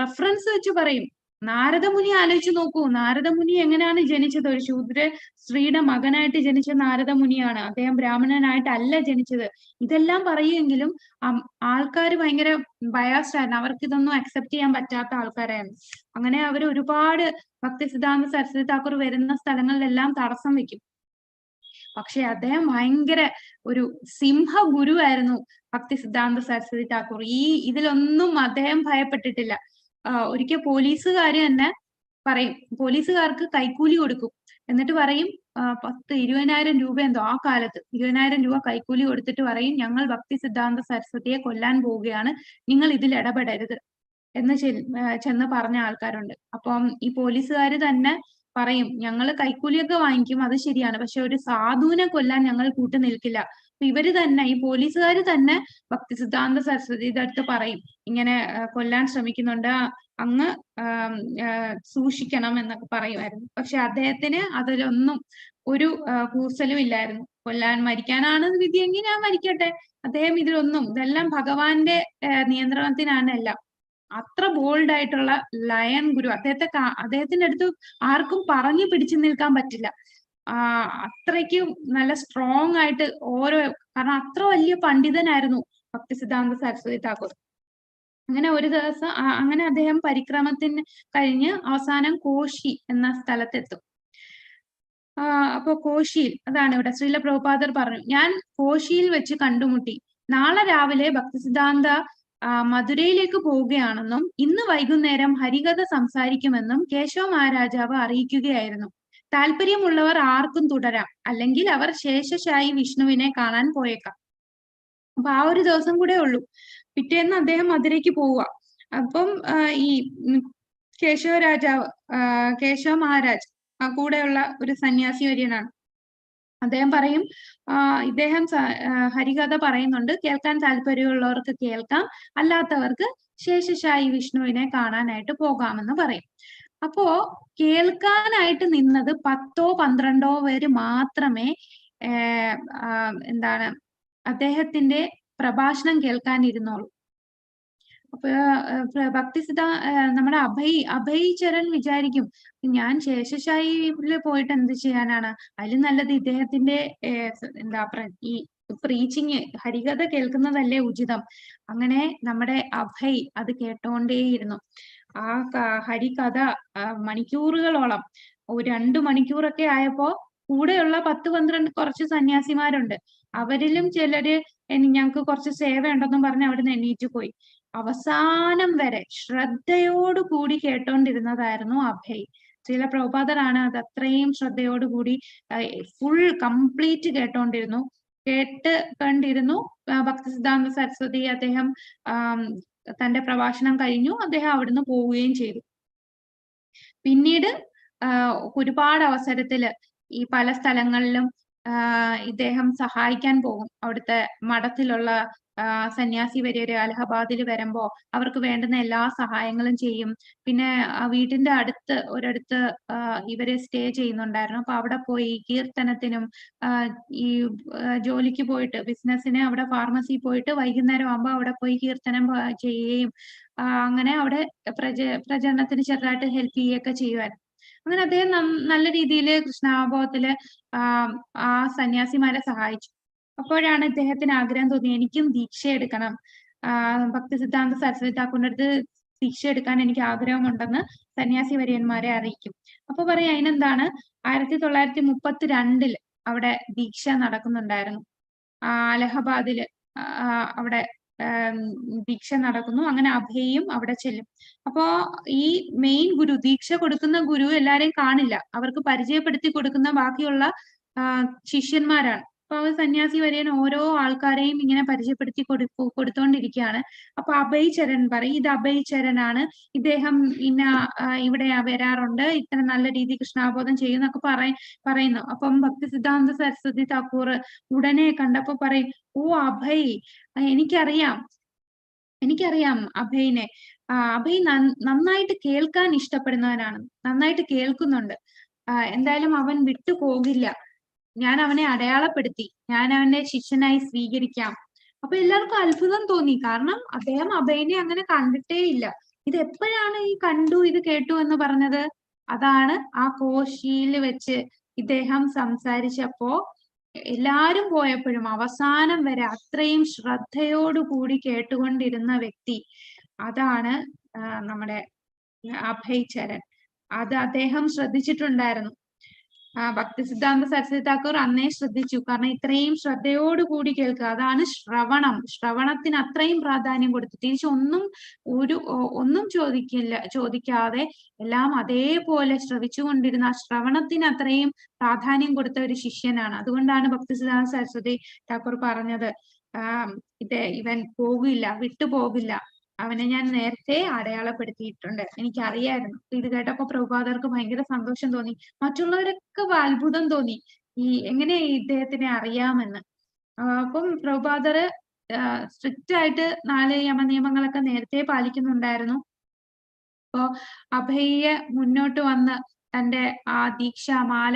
Speaker 1: റെഫറൻസ് വെച്ച് പറയും, നാരദമുനി ആലോചിച്ച് നോക്കൂ, നാരദമുനി എങ്ങനെയാണ് ജനിച്ചത്? ഒരു ശൂദ്ര സ്ത്രീയുടെ മകനായിട്ട് ജനിച്ച നാരദമുനിയാണ്, അദ്ദേഹം ബ്രാഹ്മണനായിട്ടല്ല ജനിച്ചത്. ഇതെല്ലാം പറയുമെങ്കിലും ആൾക്കാർ ഭയങ്കര ബയാസ്ഡ് ആയിരുന്നു, അവർക്ക് ഇതൊന്നും അക്സെപ്റ്റ് ചെയ്യാൻ പറ്റാത്ത ആൾക്കാരായിരുന്നു. അങ്ങനെ അവർ ഒരുപാട് ഭക്തി സിദ്ധാന്ത സരസ്വതി താക്കൂർ വരുന്ന സ്ഥലങ്ങളിലെല്ലാം തടസ്സം വെക്കും. പക്ഷെ അദ്ദേഹം ഭയങ്കര ഒരു സിംഹ ഗുരുവായിരുന്നു ഭക്തി സിദ്ധാന്ത സരസ്വതി താക്കൂർ. ഇതിലൊന്നും അദ്ദേഹം ഭയപ്പെട്ടിട്ടില്ല. ഒരിക്കൽ പോലീസുകാര് തന്നെ പറയും, പോലീസുകാർക്ക് കൈക്കൂലി കൊടുക്കും, എന്നിട്ട് പറയും 10-20,000 രൂപ എന്തോ ആ കാലത്ത് 20,000 രൂപ കൈക്കൂലി കൊടുത്തിട്ട് പറയും, ഞങ്ങൾ ഭക്തി സിദ്ധാന്ത സരസ്വതിയെ കൊല്ലാൻ പോവുകയാണ്, നിങ്ങൾ ഇതിൽ ഇടപെടരുത് എന്ന് ചെന്ന് പറഞ്ഞ ആൾക്കാരുണ്ട്. അപ്പം ഈ പോലീസുകാര് തന്നെ പറയും, ഞങ്ങൾ കൈക്കൂലിയൊക്കെ വാങ്ങിക്കും, അത് ശരിയാണ്, പക്ഷെ ഒരു സാധുവിനെ കൊല്ലാൻ ഞങ്ങൾ കൂട്ടു നിൽക്കില്ല. അപ്പൊ ഇവര് തന്നെ, ഈ പോലീസുകാര് തന്നെ ഭക്തി സിദ്ധാന്ത സരസ്വതിയുടെ അടുത്ത് പറയും, ഇങ്ങനെ കൊല്ലാൻ ശ്രമിക്കുന്നുണ്ട്, അങ്ങ് സൂക്ഷിക്കണം എന്നൊക്കെ പറയുമായിരുന്നു. പക്ഷെ അദ്ദേഹത്തിന് അതിലൊന്നും ഒരു കൂസലും ഇല്ലായിരുന്നു. മരിക്കാനാണ് വിധിയെങ്കിൽ ഞാൻ മരിക്കട്ടെ, അദ്ദേഹം ഇതെല്ലാം ഭഗവാന്റെ നിയന്ത്രണത്തിനാണ് എല്ലാം. അത്ര ബോൾഡ് ആയിട്ടുള്ള ലയൺ ഗുരു. അദ്ദേഹത്തിന്റെ അടുത്ത് ആർക്കും പറഞ്ഞു പിടിച്ചു നിൽക്കാൻ പറ്റില്ല. അത്രയ്ക്കും നല്ല സ്ട്രോങ് ആയിട്ട് കാരണം അത്ര വലിയ പണ്ഡിതനായിരുന്നു ഭക്തി സിദ്ധാന്ത സരസ്വതി താക്കൂർ. അങ്ങനെ ഒരു ദിവസം അങ്ങനെ അദ്ദേഹം പരിക്രമത്തിന് കഴിഞ്ഞ് അവസാനം കോശി എന്ന സ്ഥലത്തെത്തും. അപ്പൊ കോശിയിൽ, അതാണ് ഇവിടെ ശ്രീല പ്രഭുപാദർ പറഞ്ഞു, ഞാൻ കോശിയിൽ വെച്ച് കണ്ടുമുട്ടി, നാളെ രാവിലെ ഭക്തി സിദ്ധാന്ത മധുരയിലേക്ക് പോവുകയാണെന്നും ഇന്ന് വൈകുന്നേരം ഹരികഥ സംസാരിക്കുമെന്നും കേശവ മഹാരാജാവ് അറിയിക്കുകയായിരുന്നു. താല്പര്യമുള്ളവർ ആർക്കും തുടരാം, അല്ലെങ്കിൽ അവർ ശേഷശായി വിഷ്ണുവിനെ കാണാൻ പോയേക്കാം. അപ്പൊ ആ ഒരു ദിവസം കൂടെ ഉള്ളൂ. പിറ്റേന്ന് അദ്ദേഹം മധുരയ്ക്ക് പോവുക. അപ്പം ഈ കേശവ രാജാവ്, കേശവ മഹാരാജ് കൂടെയുള്ള ഒരു സന്യാസി വര്യനാണ്. അദ്ദേഹം പറയും, ഇദ്ദേഹം ഹരികഥ പറയുന്നുണ്ട്, കേൾക്കാൻ താല്പര്യമുള്ളവർക്ക് കേൾക്കാം, അല്ലാത്തവർക്ക് ശേഷശായി വിഷ്ണുവിനെ കാണാനായിട്ട് പോകാമെന്ന് പറയും. അപ്പോ കേൾക്കാനായിട്ട് നിന്നത് 10-12 പേര് മാത്രമേ എന്താണ് അദ്ദേഹത്തിന്റെ പ്രഭാഷണം കേൾക്കാനിരുന്നുള്ളൂ. അപ്പൊ നമ്മുടെ അഭയ് ചരൺ വിചാരിക്കും, ഞാൻ ശേഷശായിയില് പോയിട്ട് എന്ത് ചെയ്യാനാണ്, അതിലും നല്ലത് ഇദ്ദേഹത്തിന്റെ ഈ പ്രീച്ചിങ് ഹരികഥ കേൾക്കുന്നതല്ലേ ഉചിതം. അങ്ങനെ നമ്മുടെ അഭയ് അത് കേട്ടോണ്ടേയിരുന്നു. ആ ഹരികഥ മണിക്കൂറുകളോളം, 2 മണിക്കൂറൊക്കെ ആയപ്പോ കൂടെയുള്ള 10-12 കുറച്ച് സന്യാസിമാരുണ്ട്. അവരിലും ചിലര് ഞങ്ങൾക്ക് കുറച്ച് സേവ ഉണ്ടെന്നും പറഞ്ഞ് അവിടുന്ന് എണീറ്റ് പോയി. അവസാനം വരെ ശ്രദ്ധയോടുകൂടി കേട്ടോണ്ടിരുന്നതായിരുന്നു അഭയ്. ശ്രീല പ്രഭുപാദരാണ് അത് അത്രയും ശ്രദ്ധയോടുകൂടി ഫുൾ കംപ്ലീറ്റ് കേട്ടോണ്ടിരുന്നു. കണ്ടിരുന്നു. ഭക്തിസിദ്ധാന്ത സരസ്വതി അദ്ദേഹം തന്റെ പ്രഭാഷണം കഴിഞ്ഞു. അദ്ദേഹം അവിടുന്ന് പോവുകയും ചെയ്തു. പിന്നീട് ഒരുപാട് അവസരത്തില് ഈ പല സ്ഥലങ്ങളിലും ഇദ്ദേഹം സഹായിക്കാൻ പോകും. അവിടുത്തെ മഠത്തിലുള്ള സന്യാസി വര്യര് അലഹബാദിൽ വരുമ്പോ അവർക്ക് വേണ്ടുന്ന എല്ലാ സഹായങ്ങളും ചെയ്യും. പിന്നെ വീട്ടിന്റെ ഒരിടത്ത് ഇവര് സ്റ്റേ ചെയ്യുന്നുണ്ടായിരുന്നു. അപ്പൊ അവിടെ പോയി കീർത്തനത്തിനും ഈ ജോലിക്ക് പോയിട്ട് ബിസിനസ്സിന് അവിടെ ഫാർമസി പോയിട്ട് വൈകുന്നേരം ആകുമ്പോൾ അവിടെ പോയി കീർത്തനം ചെയ്യുകയും അങ്ങനെ അവിടെ പ്രചരണത്തിന് ചെറുതായിട്ട് ഹെൽപ്പ് ചെയ്യുകയൊക്കെ ചെയ്യുമായിരുന്നു. അങ്ങനെ അദ്ദേഹം നല്ല രീതിയിൽ കൃഷ്ണാവബോധത്തില് ആ സന്യാസിമാരെ സഹായിച്ചു. അപ്പോഴാണ് ഇദ്ദേഹത്തിന് ആഗ്രഹം തോന്നി, എനിക്കും ദീക്ഷ എടുക്കണം, ഭക്തിസിദ്ധാന്ത സരസ്വതി താക്കൂറിന്റെ അടുത്ത് ദീക്ഷ എടുക്കാൻ എനിക്ക് ആഗ്രഹമുണ്ടെന്ന് സന്യാസി വര്യന്മാരെ അറിയിക്കും. അപ്പൊ പറയാം, അതിനെന്താണ്, 1932 അവിടെ ദീക്ഷ നടക്കുന്നുണ്ടായിരുന്നു. അലഹബാദില് അവിടെ ദീക്ഷ നടക്കുന്നു. അങ്ങനെ അഭയും അവിടെ ചെല്ലും. അപ്പോ ഈ മെയിൻ ഗുരു, ദീക്ഷ കൊടുക്കുന്ന ഗുരു എല്ലാരെയും കാണില്ല, അവർക്ക് പരിചയപ്പെടുത്തി കൊടുക്കുന്ന ബാക്കിയുള്ള ശിഷ്യന്മാരാണ്. അപ്പൊ സന്യാസി വര്യൻ ഓരോ ആൾക്കാരെയും ഇങ്ങനെ പരിചയപ്പെടുത്തി കൊടുത്തോണ്ടിരിക്കുകയാണ്. അപ്പൊ അഭയ് ചരൺ പറയും, ഇത് അഭയ് ചരണാണ്, ഇദ്ദേഹം ഇവിടെ വരാറുണ്ട്, ഇത്ര നല്ല രീതിയിൽ കൃഷ്ണാബോധം ചെയ്യുന്നൊക്കെ പറയുന്നു. അപ്പം ഭക്തിസിദ്ധാന്ത സരസ്വതി താക്കൂർ ഉടനെ കണ്ടപ്പോ പറയും, ഓ അഭയ്, എനിക്കറിയാം അഭയിനെ. അഭയ് നന്നായിട്ട് കേൾക്കാൻ ഇഷ്ടപ്പെടുന്നവനാണ്, നന്നായിട്ട് കേൾക്കുന്നുണ്ട്. എന്തായാലും അവൻ വിട്ടുപോകില്ല, ഞാൻ അവനെ അടയാളപ്പെടുത്തി, ഞാൻ അവനെ ശിഷ്യനായി സ്വീകരിക്കാം. അപ്പൊ എല്ലാവർക്കും അത്ഭുതം തോന്നി, കാരണം അദ്ദേഹം അഭയനെ അങ്ങനെ കണ്ടിട്ടേ ഇല്ല. ഇത് എപ്പോഴാണ് ഈ കണ്ടു, ഇത് കേട്ടു എന്ന് പറഞ്ഞത്? അതാണ് ആ കോശിയിൽ വെച്ച് ഇദ്ദേഹം സംസാരിച്ചപ്പോ എല്ലാരും പോയപ്പോഴും അവസാനം വരെ അത്രയും ശ്രദ്ധയോടുകൂടി കേട്ടുകൊണ്ടിരുന്ന വ്യക്തി, അതാണ് നമ്മുടെ അഭയ് ചരൺ. അത് അദ്ദേഹം ശ്രദ്ധിച്ചിട്ടുണ്ടായിരുന്നു. ഭക്തിസിദ്ധാന്ത സരസ്വതി താക്കൂർ അന്നേ ശ്രദ്ധിച്ചു. കാരണം ഇത്രയും ശ്രദ്ധയോടുകൂടി കേൾക്കുക, അതാണ് ശ്രവണം. ശ്രവണത്തിന് അത്രയും പ്രാധാന്യം കൊടുത്തു, ഒന്നും ചോദിക്കാതെ എല്ലാം അതേപോലെ ശ്രവിച്ചുകൊണ്ടിരുന്ന ശ്രവണത്തിന് അത്രയും പ്രാധാന്യം കൊടുത്ത ഒരു ശിഷ്യനാണ്. അതുകൊണ്ടാണ് ഭക്തിസിദ്ധാന്ത സരസ്വതി താക്കൂർ പറഞ്ഞത്, ഇവൻ വിട്ടുപോകില്ല, അവനെ ഞാൻ നേരത്തെ അടയാളപ്പെടുത്തിയിട്ടുണ്ട്, എനിക്കറിയായിരുന്നു. ഇത് കേട്ടപ്പോ പ്രഭുപാദർക്ക് ഭയങ്കര സന്തോഷം തോന്നി. മറ്റുള്ളവരൊക്കെ അത്ഭുതം തോന്നി, എങ്ങനെ ഇദ്ദേഹത്തിനെ അറിയാമെന്ന്. അപ്പം പ്രഭുപാദർ സ്ട്രിക്റ്റ് ആയിട്ട് 4 യമനിയമങ്ങളൊക്കെ നേരത്തെ പാലിക്കുന്നുണ്ടായിരുന്നു. അപ്പോ അഭയ്യെ മുന്നോട്ട് വന്ന് തന്റെ ആ മാല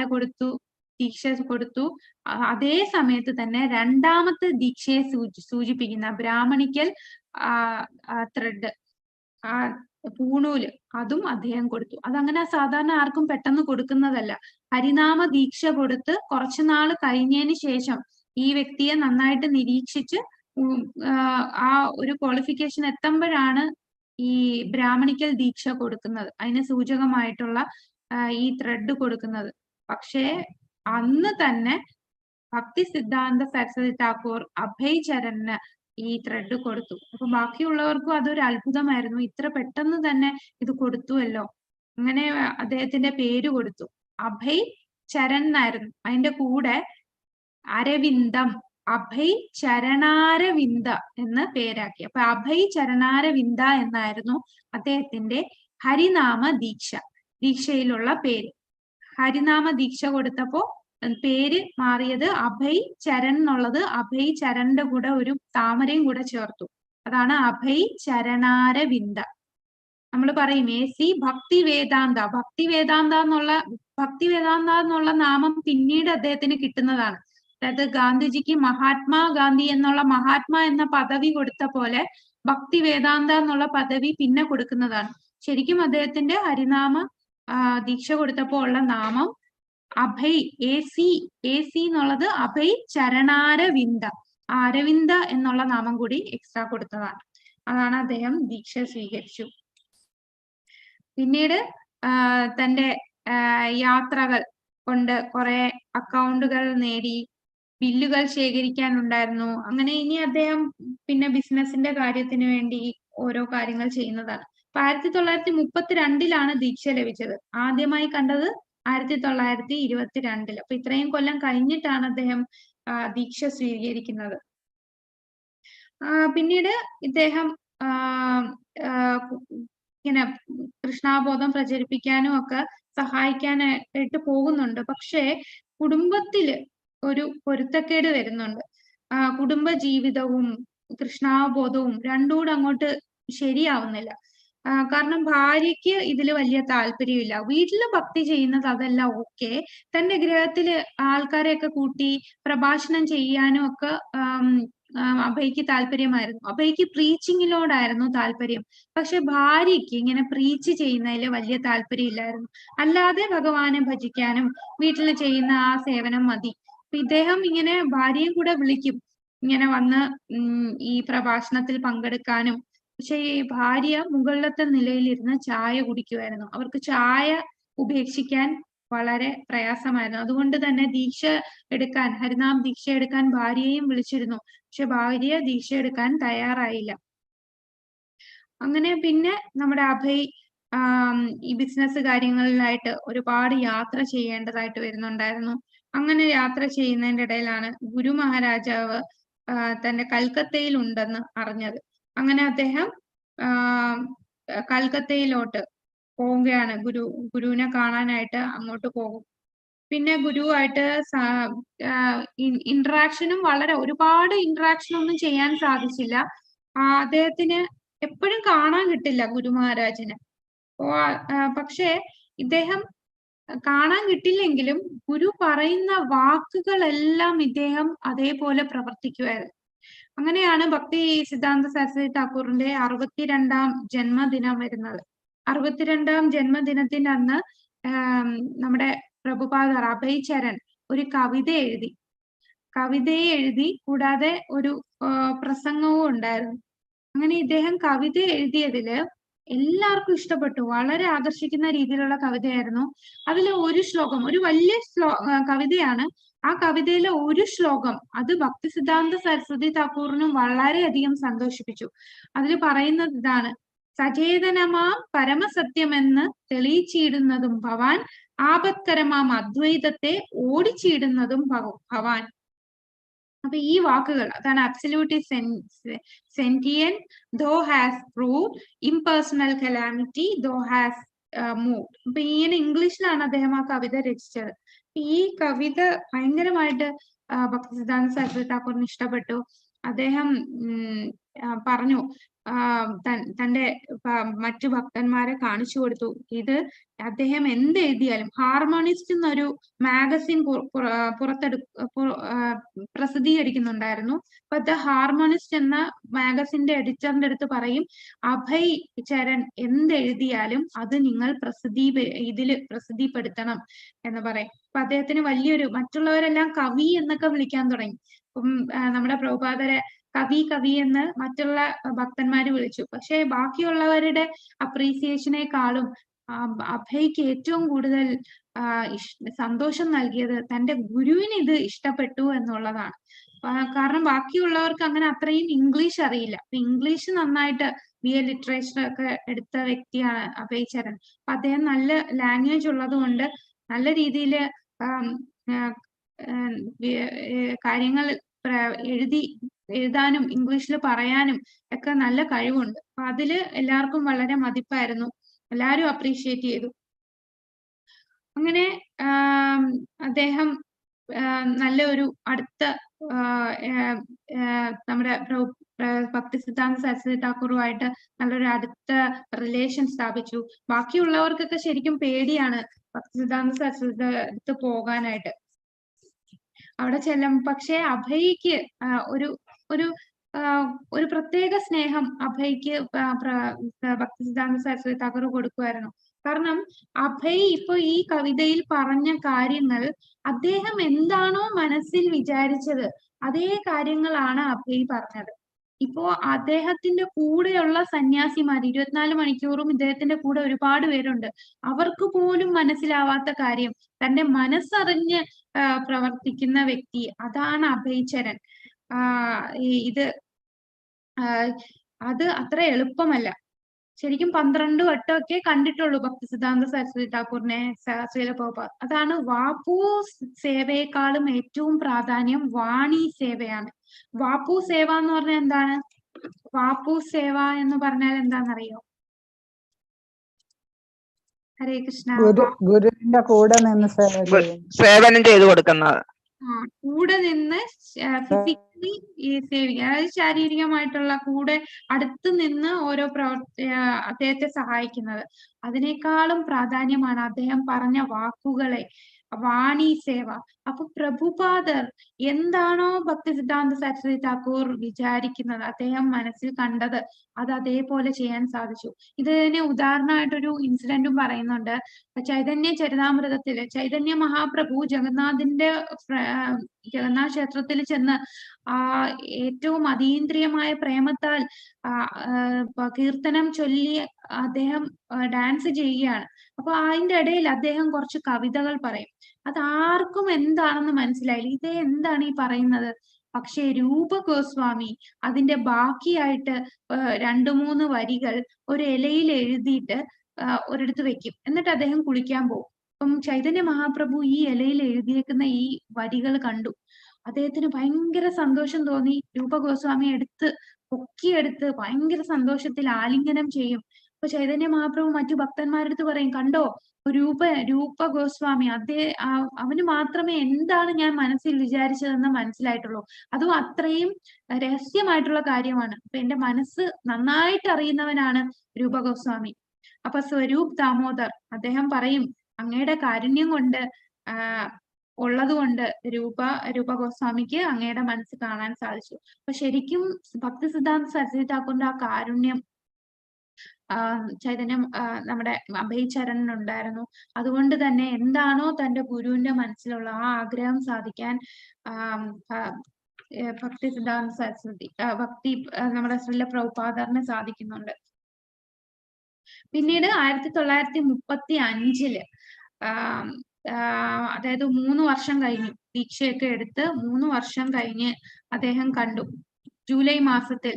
Speaker 1: ദീക്ഷ കൊടുത്തു. അതേ സമയത്ത് തന്നെ രണ്ടാമത്തെ ദീക്ഷയെ സൂചിപ്പിക്കുന്ന ബ്രാഹ്മണിക്കൽ ത്രെഡ്, പൂണൂല്, അതും അദ്ദേഹം കൊടുത്തു. അതങ്ങനെ സാധാരണ ആർക്കും പെട്ടെന്ന് കൊടുക്കുന്നതല്ല. ഹരിനാമ ദീക്ഷ കൊടുത്ത് കുറച്ചുനാള് കഴിഞ്ഞതിന് ശേഷം ഈ വ്യക്തിയെ നന്നായിട്ട് നിരീക്ഷിച്ച് ആ ഒരു ക്വാളിഫിക്കേഷൻ എത്തുമ്പോഴാണ് ഈ ബ്രാഹ്മണിക്കൽ ദീക്ഷ കൊടുക്കുന്നത്, അതിന് സൂചകമായിട്ടുള്ള ഈ ത്രെഡ് കൊടുക്കുന്നത്. പക്ഷേ അന്ന് തന്നെ ഭക്തി സിദ്ധാന്ത സരസ്വതി താക്കൂർ അഭയ് ചരണിന് ഈ ത്രെഡ് കൊടുത്തു. അപ്പൊ ബാക്കിയുള്ളവർക്കും അതൊരു അത്ഭുതമായിരുന്നു, ഇത്ര പെട്ടെന്ന് തന്നെ ഇത് കൊടുത്തുവല്ലോ. അങ്ങനെ അദ്ദേഹത്തിന്റെ പേര് കൊടുത്തു, അഭയ് ചരൺ എന്നായിരുന്നു. അതിന്റെ കൂടെ അരവിന്ദം, അഭയ് ചരണാരവിന്ദ എന്ന് പേരാക്കി. അപ്പൊ അഭയ് ചരണാരവിന്ദ എന്നായിരുന്നു അദ്ദേഹത്തിന്റെ ഹരിനാമ ദീക്ഷയിലുള്ള പേര്. ഹരിനാമ ദീക്ഷ കൊടുത്തപ്പോ പേര് മാറിയത് അഭയ് ചരൺ എന്നുള്ളത് അഭയ് ചരണിന്റെ കൂടെ ഒരു താമരയും കൂടെ ചേർത്തു. അതാണ് അഭയ് ചരണാരവിന്ദ. നമ്മൾ പറയും AC ഭക്തി വേദാന്ത. ഭക്തി വേദാന്ത എന്നുള്ള നാമം പിന്നീട് അദ്ദേഹത്തിന് കിട്ടുന്നതാണ്. അതായത് ഗാന്ധിജിക്ക് മഹാത്മാ ഗാന്ധി എന്നുള്ള മഹാത്മാ എന്ന പദവി കൊടുത്ത പോലെ ഭക്തി വേദാന്ത എന്നുള്ള പദവി പിന്നെ കൊടുക്കുന്നതാണ്. ശരിക്കും അദ്ദേഹത്തിന്റെ ഹരിനാമ ദീക്ഷ കൊടുത്തപ്പോ ഉള്ള നാമം അഭയ്, AC എന്നുള്ളത് അഭയ് ചരണാരവിന്ദ. അരവിന്ദ എന്നുള്ള നാമം കൂടി എക്സ്ട്രാ കൊടുത്തതാണ്. അതാണ് അദ്ദേഹം ദീക്ഷ സ്വീകരിച്ചു. പിന്നീട് തന്റെ യാത്രകൾ കൊണ്ട് കുറെ അക്കൗണ്ടുകൾ നേടി, ബില്ലുകൾ ശേഖരിക്കാനുണ്ടായിരുന്നു. അങ്ങനെ ഇനി അദ്ദേഹം പിന്നെ ബിസിനസിന്റെ കാര്യത്തിന് വേണ്ടി ഓരോ കാര്യങ്ങൾ ചെയ്യുന്നതാണ്. 1932 ദീക്ഷ ലഭിച്ചത്. ആദ്യമായി കണ്ടത് 1922. അപ്പൊ ഇത്രയും കൊല്ലം കഴിഞ്ഞിട്ടാണ് അദ്ദേഹം ദീക്ഷ സ്വീകരിക്കുന്നത്. പിന്നീട് ഇദ്ദേഹം ഇങ്ങനെ കൃഷ്ണാബോധം പ്രചരിപ്പിക്കാനും ഒക്കെ സഹായിക്കാനായിട്ട് പോകുന്നുണ്ട്. പക്ഷേ കുടുംബത്തില് ഒരു പൊരുത്തക്കേട് വരുന്നുണ്ട്. കുടുംബ ജീവിതവും കൃഷ്ണാബോധവും രണ്ടും കൂടെ അങ്ങോട്ട് ശരിയാവുന്നില്ല. കാരണം ഭാര്യയ്ക്ക് ഇതിൽ വലിയ താല്പര്യമില്ല. വീട്ടില് ഭക്തി ചെയ്യുന്നത് അതെല്ലാം ഓക്കെ. തന്റെ ഗൃഹത്തില് ആൾക്കാരെയൊക്കെ കൂട്ടി പ്രഭാഷണം ചെയ്യാനും ഒക്കെ അഭയ്ക്ക് താല്പര്യമായിരുന്നു. അഭയ്ക്ക് പ്രീച്ചിങ്ങിലോടായിരുന്നു താല്പര്യം. പക്ഷെ ഭാര്യയ്ക്ക് ഇങ്ങനെ പ്രീച്ച് ചെയ്യുന്നതിൽ വലിയ താല്പര്യമില്ലായിരുന്നു. അല്ലാതെ ഭഗവാനെ ഭജിക്കാനും വീട്ടിൽ ചെയ്യുന്ന ആ സേവനം മതി. അപ്പൊ ഇദ്ദേഹം ഇങ്ങനെ ഭാര്യയും കൂടെ വിളിക്കും, ഇങ്ങനെ വന്ന് ഈ പ്രഭാഷണത്തിൽ പങ്കെടുക്കാനും. പക്ഷെ ഈ ഭാര്യ മുകളിലത്തെ നിലയിലിരുന്ന് ചായ കുടിക്കുമായിരുന്നു. അവർക്ക് ചായ ഉപേക്ഷിക്കാൻ വളരെ പ്രയാസമായിരുന്നു. അതുകൊണ്ട് തന്നെ ഹരിനാം ദീക്ഷ എടുക്കാൻ ഭാര്യയെയും വിളിച്ചിരുന്നു. പക്ഷെ ഭാര്യ ദീക്ഷ എടുക്കാൻ തയ്യാറായില്ല. അങ്ങനെ പിന്നെ നമ്മുടെ അഭയ് ഈ ബിസിനസ് കാര്യങ്ങളിലായിട്ട് ഒരുപാട് യാത്ര ചെയ്യേണ്ടതായിട്ട് വരുന്നുണ്ടായിരുന്നു. അങ്ങനെ യാത്ര ചെയ്യുന്നതിന്റെ ഇടയിലാണ് ഗുരു മഹാരാജാവ് തന്റെ കൽക്കത്തയിൽ ഉണ്ടെന്ന് അറിഞ്ഞത്. അങ്ങനെ അദ്ദേഹം കൽക്കത്തയിലോട്ട് പോവുകയാണ്. ഗുരുവിനെ കാണാനായിട്ട് അങ്ങോട്ട് പോകും. പിന്നെ ഗുരുവായിട്ട് ഇന്ററാക്ഷനും ഒരുപാട് ഇന്ററാക്ഷൻ ഒന്നും ചെയ്യാൻ സാധിച്ചില്ല. അദ്ദേഹത്തിന് എപ്പോഴും കാണാൻ കിട്ടില്ല ഗുരു മഹാരാജിനെ. പക്ഷേ ഇദ്ദേഹം കാണാൻ കിട്ടില്ലെങ്കിലും ഗുരു പറയുന്ന വാക്കുകളെല്ലാം ഇദ്ദേഹം അതേപോലെ പ്രവർത്തിക്കുമായിരുന്നു. അങ്ങനെയാണ് ഭക്തി സിദ്ധാന്ത സരസ്വതി ഠാക്കൂറിന്റെ 62ാം ജന്മദിനം വരുന്നത്. 62ാം ജന്മദിനത്തിന്റെ അന്ന് നമ്മുടെ പ്രഭുപാദർ അഭയ് ചരൺ ഒരു കവിതയെ എഴുതി കൂടാതെ ഒരു പ്രസംഗവും ഉണ്ടായിരുന്നു. അങ്ങനെ ഇദ്ദേഹം കവിത എഴുതിയതില് എല്ലാവർക്കും ഇഷ്ടപ്പെട്ടു. വളരെ ആകർഷിക്കുന്ന രീതിയിലുള്ള കവിതയായിരുന്നു. അതിലെ ഒരു ശ്ലോകം, ഒരു വലിയ കവിതയാണ്. ആ കവിതയിലെ ഒരു ശ്ലോകം അത് ഭക്തി സിദ്ധാന്ത സരസ്വതി ഠാക്കൂറിനും വളരെയധികം സന്തോഷിപ്പിച്ചു. അതിൽ പറയുന്നത് ഇതാണ്: സചേതനമാം പരമസത്യമെന്ന് തെളിയിച്ചിടുന്നതും ഭവാൻ, ആപത്കരമാം അദ്വൈതത്തെ ഓടിച്ചിടുന്നതും ഭവാൻ. അപ്പൊ ഈ വാക്കുകൾ അതാണ് absolute is sentient, though has proved, impersonal calamity, though has moved. അപ്പൊ ഇങ്ങനെ ഇംഗ്ലീഷിലാണ് അദ്ദേഹം ആ കവിത രചിച്ചത്. ഈ കവിത ഭയങ്കരമായിട്ട് ഭക്തി സിദ്ധാന്ത സരസ്വതി ഠാക്കൂറിന് ഇഷ്ടപ്പെട്ടു. അദ്ദേഹം പറഞ്ഞു, തന്റെ മറ്റു ഭക്തന്മാരെ കാണിച്ചു കൊടുത്തു. ഇത് അദ്ദേഹം എന്ത് എഴുതിയാലും, ഹാർമോണിസ്റ്റ് എന്നൊരു മാഗസിൻ പ്രസിദ്ധീകരിക്കുന്നുണ്ടായിരുന്നു. അപ്പൊ ദ ഹാർമോണിസ്റ്റ് എന്ന മാഗസിന്റെ എഡിറ്ററിന്റെ അടുത്ത് പറയും, അഭയ് ചരൺ എന്തെഴുതിയാലും അത് നിങ്ങൾ ഇതില് പ്രസിദ്ധീപ്പെടുത്തണം എന്ന് പറയും. അപ്പൊ അദ്ദേഹത്തിന് വലിയൊരു, മറ്റുള്ളവരെല്ലാം കവി എന്നൊക്കെ വിളിക്കാൻ തുടങ്ങി. നമ്മുടെ പ്രഭുപാദരെ കവി എന്ന് മറ്റുള്ള ഭക്തന്മാര് വിളിച്ചു. പക്ഷെ ബാക്കിയുള്ളവരുടെ അപ്രീസിയേഷനേക്കാളും അഭയ്ക്ക് ഏറ്റവും കൂടുതൽ സന്തോഷം നൽകിയത് തന്റെ ഗുരുവിന് ഇത് ഇഷ്ടപ്പെട്ടു എന്നുള്ളതാണ്. കാരണം ബാക്കിയുള്ളവർക്ക് അങ്ങനെ അത്രയും ഇംഗ്ലീഷ് അറിയില്ല. അപ്പൊ ഇംഗ്ലീഷ് നന്നായിട്ട് BA ലിറ്ററേച്ചർ ഒക്കെ എടുത്ത വ്യക്തിയാണ് അഭയ് ചരൺ. അപ്പൊ അദ്ദേഹം നല്ല ലാംഗ്വേജ് ഉള്ളത് കൊണ്ട് നല്ല രീതിയിൽ കാര്യങ്ങൾ എഴുതാനും ഇംഗ്ലീഷിൽ പറയാനും ഒക്കെ നല്ല കഴിവുണ്ട്. അപ്പൊ അതില് എല്ലാവർക്കും വളരെ മതിപ്പായിരുന്നു, എല്ലാവരും അപ്രീഷിയേറ്റ് ചെയ്തു. അങ്ങനെ അദ്ദേഹം നല്ല ഒരു അടുത്ത നമ്മുടെ ഭക്തി സിദ്ധാന്ത സരസ്വതി ഠാക്കൂറുമായിട്ട് നല്ലൊരു അടുത്ത റിലേഷൻ സ്ഥാപിച്ചു. ബാക്കിയുള്ളവർക്കൊക്കെ ശരിക്കും പേടിയാണ് ഭക്തി സിദ്ധാന്ത സരസ്വതി അടുത്ത് പോകാനായിട്ട്. അവിടെ ചെല്ലും. പക്ഷെ അഭയ്ക്ക് ഒരു ഒരു ഒരു പ്രത്യേക സ്നേഹം അഭയ്ക്ക് ഭക്തി സിദ്ധാന്ത സരസ്വതി ഠാക്കൂർ കൊടുക്കുമായിരുന്നു. കാരണം അഭയ് ഇപ്പൊ ഈ കവിതയിൽ പറഞ്ഞ കാര്യങ്ങൾ അദ്ദേഹം എന്താണോ മനസ്സിൽ വിചാരിച്ചത് അതേ കാര്യങ്ങളാണ് അഭയ് പറഞ്ഞത്. ഇപ്പോ അദ്ദേഹത്തിന്റെ കൂടെയുള്ള സന്യാസിമാർ 24 മണിക്കൂറും ഇദ്ദേഹത്തിന്റെ കൂടെ ഒരുപാട് പേരുണ്ട്. അവർക്ക് പോലും മനസ്സിലാവാത്ത കാര്യം തന്റെ മനസ്സറിഞ്ഞ് പ്രവർത്തിക്കുന്ന വ്യക്തി, അതാണ് അഭയ് ചരൺ. ഇത് അത് അത്ര എളുപ്പമല്ല. ശരിക്കും 12 വട്ടമൊക്കെ കണ്ടിട്ടുള്ളൂ ഭക്തി സിദ്ധാന്ത സരസ്വതി ഠാക്കൂറിനെ ശ്രീല പ്രഭുപാദ്. അതാണ് വാപ്പു സേവയെക്കാളും ഏറ്റവും പ്രാധാന്യം വാണി സേവയാണ്. വാപ്പു സേവ എന്ന് പറഞ്ഞാൽ എന്താണ്? വാപ്പു സേവ എന്ന് പറഞ്ഞാൽ എന്താണെന്നറിയോ? ഹരേ കൃഷ്ണ.
Speaker 4: ഗുരുവിന്റെ കൂടെ നിന്ന്
Speaker 3: സേവനം ചെയ്തു കൊടുക്കുന്നത്.
Speaker 1: കൂടെ നിന്ന് ഫിസിക്കലി സേവിക്കുക, അതായത് ശാരീരികമായിട്ടുള്ള കൂടെ അടുത്ത് നിന്ന് ഓരോ അദ്ദേഹത്തെ സഹായിക്കുന്നത്. അതിനേക്കാളും പ്രാധാന്യമാണ് അദ്ദേഹം പറഞ്ഞ വാക്കുകളെ, വാണി സേവ. അപ്പൊ പ്രഭുപാദർ എന്താണോ ഭക്തി സിദ്ധാന്ത സരസ്വതി ഠാക്കൂർ വിചാരിക്കുന്നത്, അദ്ദേഹം മനസ്സിൽ കണ്ടത്, അത് അതേപോലെ ചെയ്യാൻ സാധിച്ചു. ഇതിന് ഉദാഹരണമായിട്ടൊരു ഇൻസിഡന്റും പറയുന്നുണ്ട്. ചൈതന്യ ചരിതാമൃതത്തില് ചൈതന്യ മഹാപ്രഭു ജഗന്നാഥ് ക്ഷേത്രത്തിൽ ചെന്ന് ഏറ്റവും അതീന്ദ്രിയമായ പ്രേമത്താൽ കീർത്തനം ചൊല്ലി അദ്ദേഹം ഡാൻസ് ചെയ്യുകയാണ്. അപ്പൊ അതിന്റെ ഇടയിൽ അദ്ദേഹം കുറച്ച് കവിതകൾ പറയും. അത് ആർക്കും എന്താണെന്ന് മനസ്സിലായില്ല, ഇതേ എന്താണ് ഈ പറയുന്നത്. പക്ഷേ രൂപ ഗോസ്വാമി അതിന്റെ ബാക്കിയായിട്ട് 2-3 വരികൾ ഒരു ഇലയിൽ എഴുതിയിട്ട് ഒരിടത്ത് വെക്കും. എന്നിട്ട് അദ്ദേഹം കുളിക്കാൻ പോകും. അപ്പം ചൈതന്യ മഹാപ്രഭു ഈ ഇലയിൽ എഴുതിയേക്കുന്ന ഈ വരികൾ കണ്ടു. അദ്ദേഹത്തിന് ഭയങ്കര സന്തോഷം തോന്നി. രൂപ ഗോസ്വാമി പൊക്കിയെടുത്ത് ഭയങ്കര സന്തോഷത്തിൽ ആലിംഗനം ചെയ്യും. അപ്പൊ ചൈതന്യ മഹാപ്രഭു മറ്റു ഭക്തന്മാരെടുത്ത് പറയും, കണ്ടോ രൂപ ഗോസ്വാമി, അവന് മാത്രമേ എന്താണ് ഞാൻ മനസ്സിൽ വിചാരിച്ചതെന്ന് മനസ്സിലായിട്ടുള്ളൂ. അതും അത്രയും രഹസ്യമായിട്ടുള്ള കാര്യമാണ്. അപ്പൊ എന്റെ മനസ്സ് നന്നായിട്ട് അറിയുന്നവനാണ് രൂപ ഗോസ്വാമി. അപ്പൊ സ്വരൂപ് ദാമോദർ അദ്ദേഹം പറയും, അങ്ങയുടെ കാരുണ്യം കൊണ്ട് ഉള്ളത് കൊണ്ട് രൂപ ഗോസ്വാമിക്ക് അങ്ങയുടെ മനസ്സ് കാണാൻ സാധിച്ചു. അപ്പൊ ശരിക്കും ഭക്തി സിദ്ധാന്ത സരസ്വതി ഠാക്കൂറിന്റെ ആ കാരുണ്യം ചൈതന്യം നമ്മുടെ അഭയ് ചരണിനുണ്ടായിരുന്നു. അതുകൊണ്ട് തന്നെ എന്താണോ തന്റെ ഗുരുവിന്റെ മനസ്സിലുള്ള ആ ആഗ്രഹം സാധിക്കാൻ ഭക്തി സിദ്ധാന്ത സരസ്വതി നമ്മുടെ ശ്രീല പ്രഭുപാദറിന് സാധിക്കുന്നുണ്ട്. പിന്നീട് 1935 അതായത് 3 വർഷം കഴിഞ്ഞു, ദീക്ഷയൊക്കെ എടുത്ത് 3 വർഷം കഴിഞ്ഞ് അദ്ദേഹം കണ്ടു. ജൂലൈ മാസത്തിൽ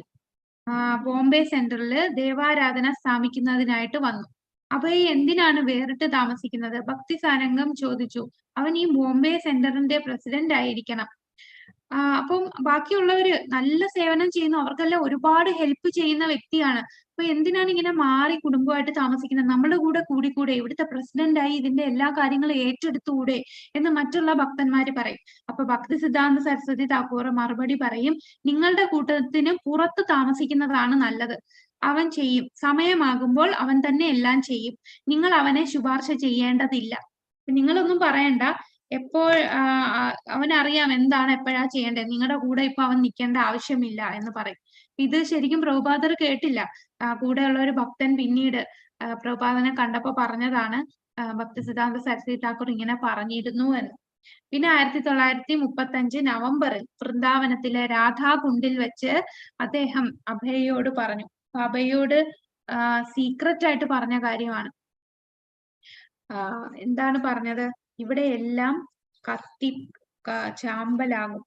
Speaker 1: ബോംബെ സെന്ററിൽ ദേവാരാധന സ്ഥാപിക്കുന്നതിനായിട്ട് വന്നു. അഭയ് എന്തിനാണ് വേറിട്ട് താമസിക്കുന്നത്? ഭക്തി സാരംഗം ചോദിച്ചു. അവൻ ഈ ബോംബെ സെന്ററിന്റെ പ്രസിഡന്റ് ആയിരിക്കണം. അപ്പം ബാക്കിയുള്ളവര് നല്ല സേവനം ചെയ്യുന്നു, അവർക്കെല്ലാം ഒരുപാട് ഹെൽപ്പ് ചെയ്യുന്ന വ്യക്തിയാണ്. അപ്പൊ എന്തിനാണ് ഇങ്ങനെ മാറി കുടുംബമായിട്ട് താമസിക്കുന്നത്? നമ്മുടെ കൂടെ കൂടിക്കൂടെ, ഇവിടുത്തെ പ്രസിഡന്റായി ഇതിന്റെ എല്ലാ കാര്യങ്ങളും ഏറ്റെടുത്തുകൂടെ എന്ന് മറ്റുള്ള ഭക്തന്മാര് പറയും. അപ്പൊ ഭക്തി സിദ്ധാന്ത സരസ്വതി ഠാക്കൂർ മറുപടി പറയും, നിങ്ങളുടെ കൂട്ടത്തിന് പുറത്ത് താമസിക്കുന്നതാണ് നല്ലത്. അവൻ ചെയ്യും, സമയമാകുമ്പോൾ അവൻ തന്നെ എല്ലാം ചെയ്യും. നിങ്ങൾ അവനെ ശുപാർശ ചെയ്യേണ്ടതില്ല. നിങ്ങളൊന്നും പറയണ്ട, എപ്പോൾ അവനറിയാം എന്താണ് എപ്പോഴാ ചെയ്യേണ്ടത്. നിങ്ങളുടെ കൂടെ ഇപ്പൊ അവൻ നിൽക്കേണ്ട ആവശ്യമില്ല എന്ന് പറയും. ഇത് ശരിക്കും പ്രഭുപാദർ കേട്ടില്ല. കൂടെയുള്ള ഒരു ഭക്തൻ പിന്നീട് പ്രഭുപാദനെ കണ്ടപ്പോ പറഞ്ഞതാണ്, ഭക്തി സിദ്ധാന്ത സരസ്വതി ഠാക്കൂർ ഇങ്ങനെ പറഞ്ഞിരുന്നു എന്ന്. പിന്നെ 1935 നവംബറിൽ വൃന്ദാവനത്തിലെ രാധാകുണ്ടിൽ വെച്ച് അദ്ദേഹം അഭയോട് പറഞ്ഞു. അഭയോട് സീക്രറ്റ് ആയിട്ട് പറഞ്ഞ കാര്യമാണ്. എന്താണ് പറഞ്ഞത്? ഇവിടെ എല്ലാം കത്തി ചാമ്പലാകും,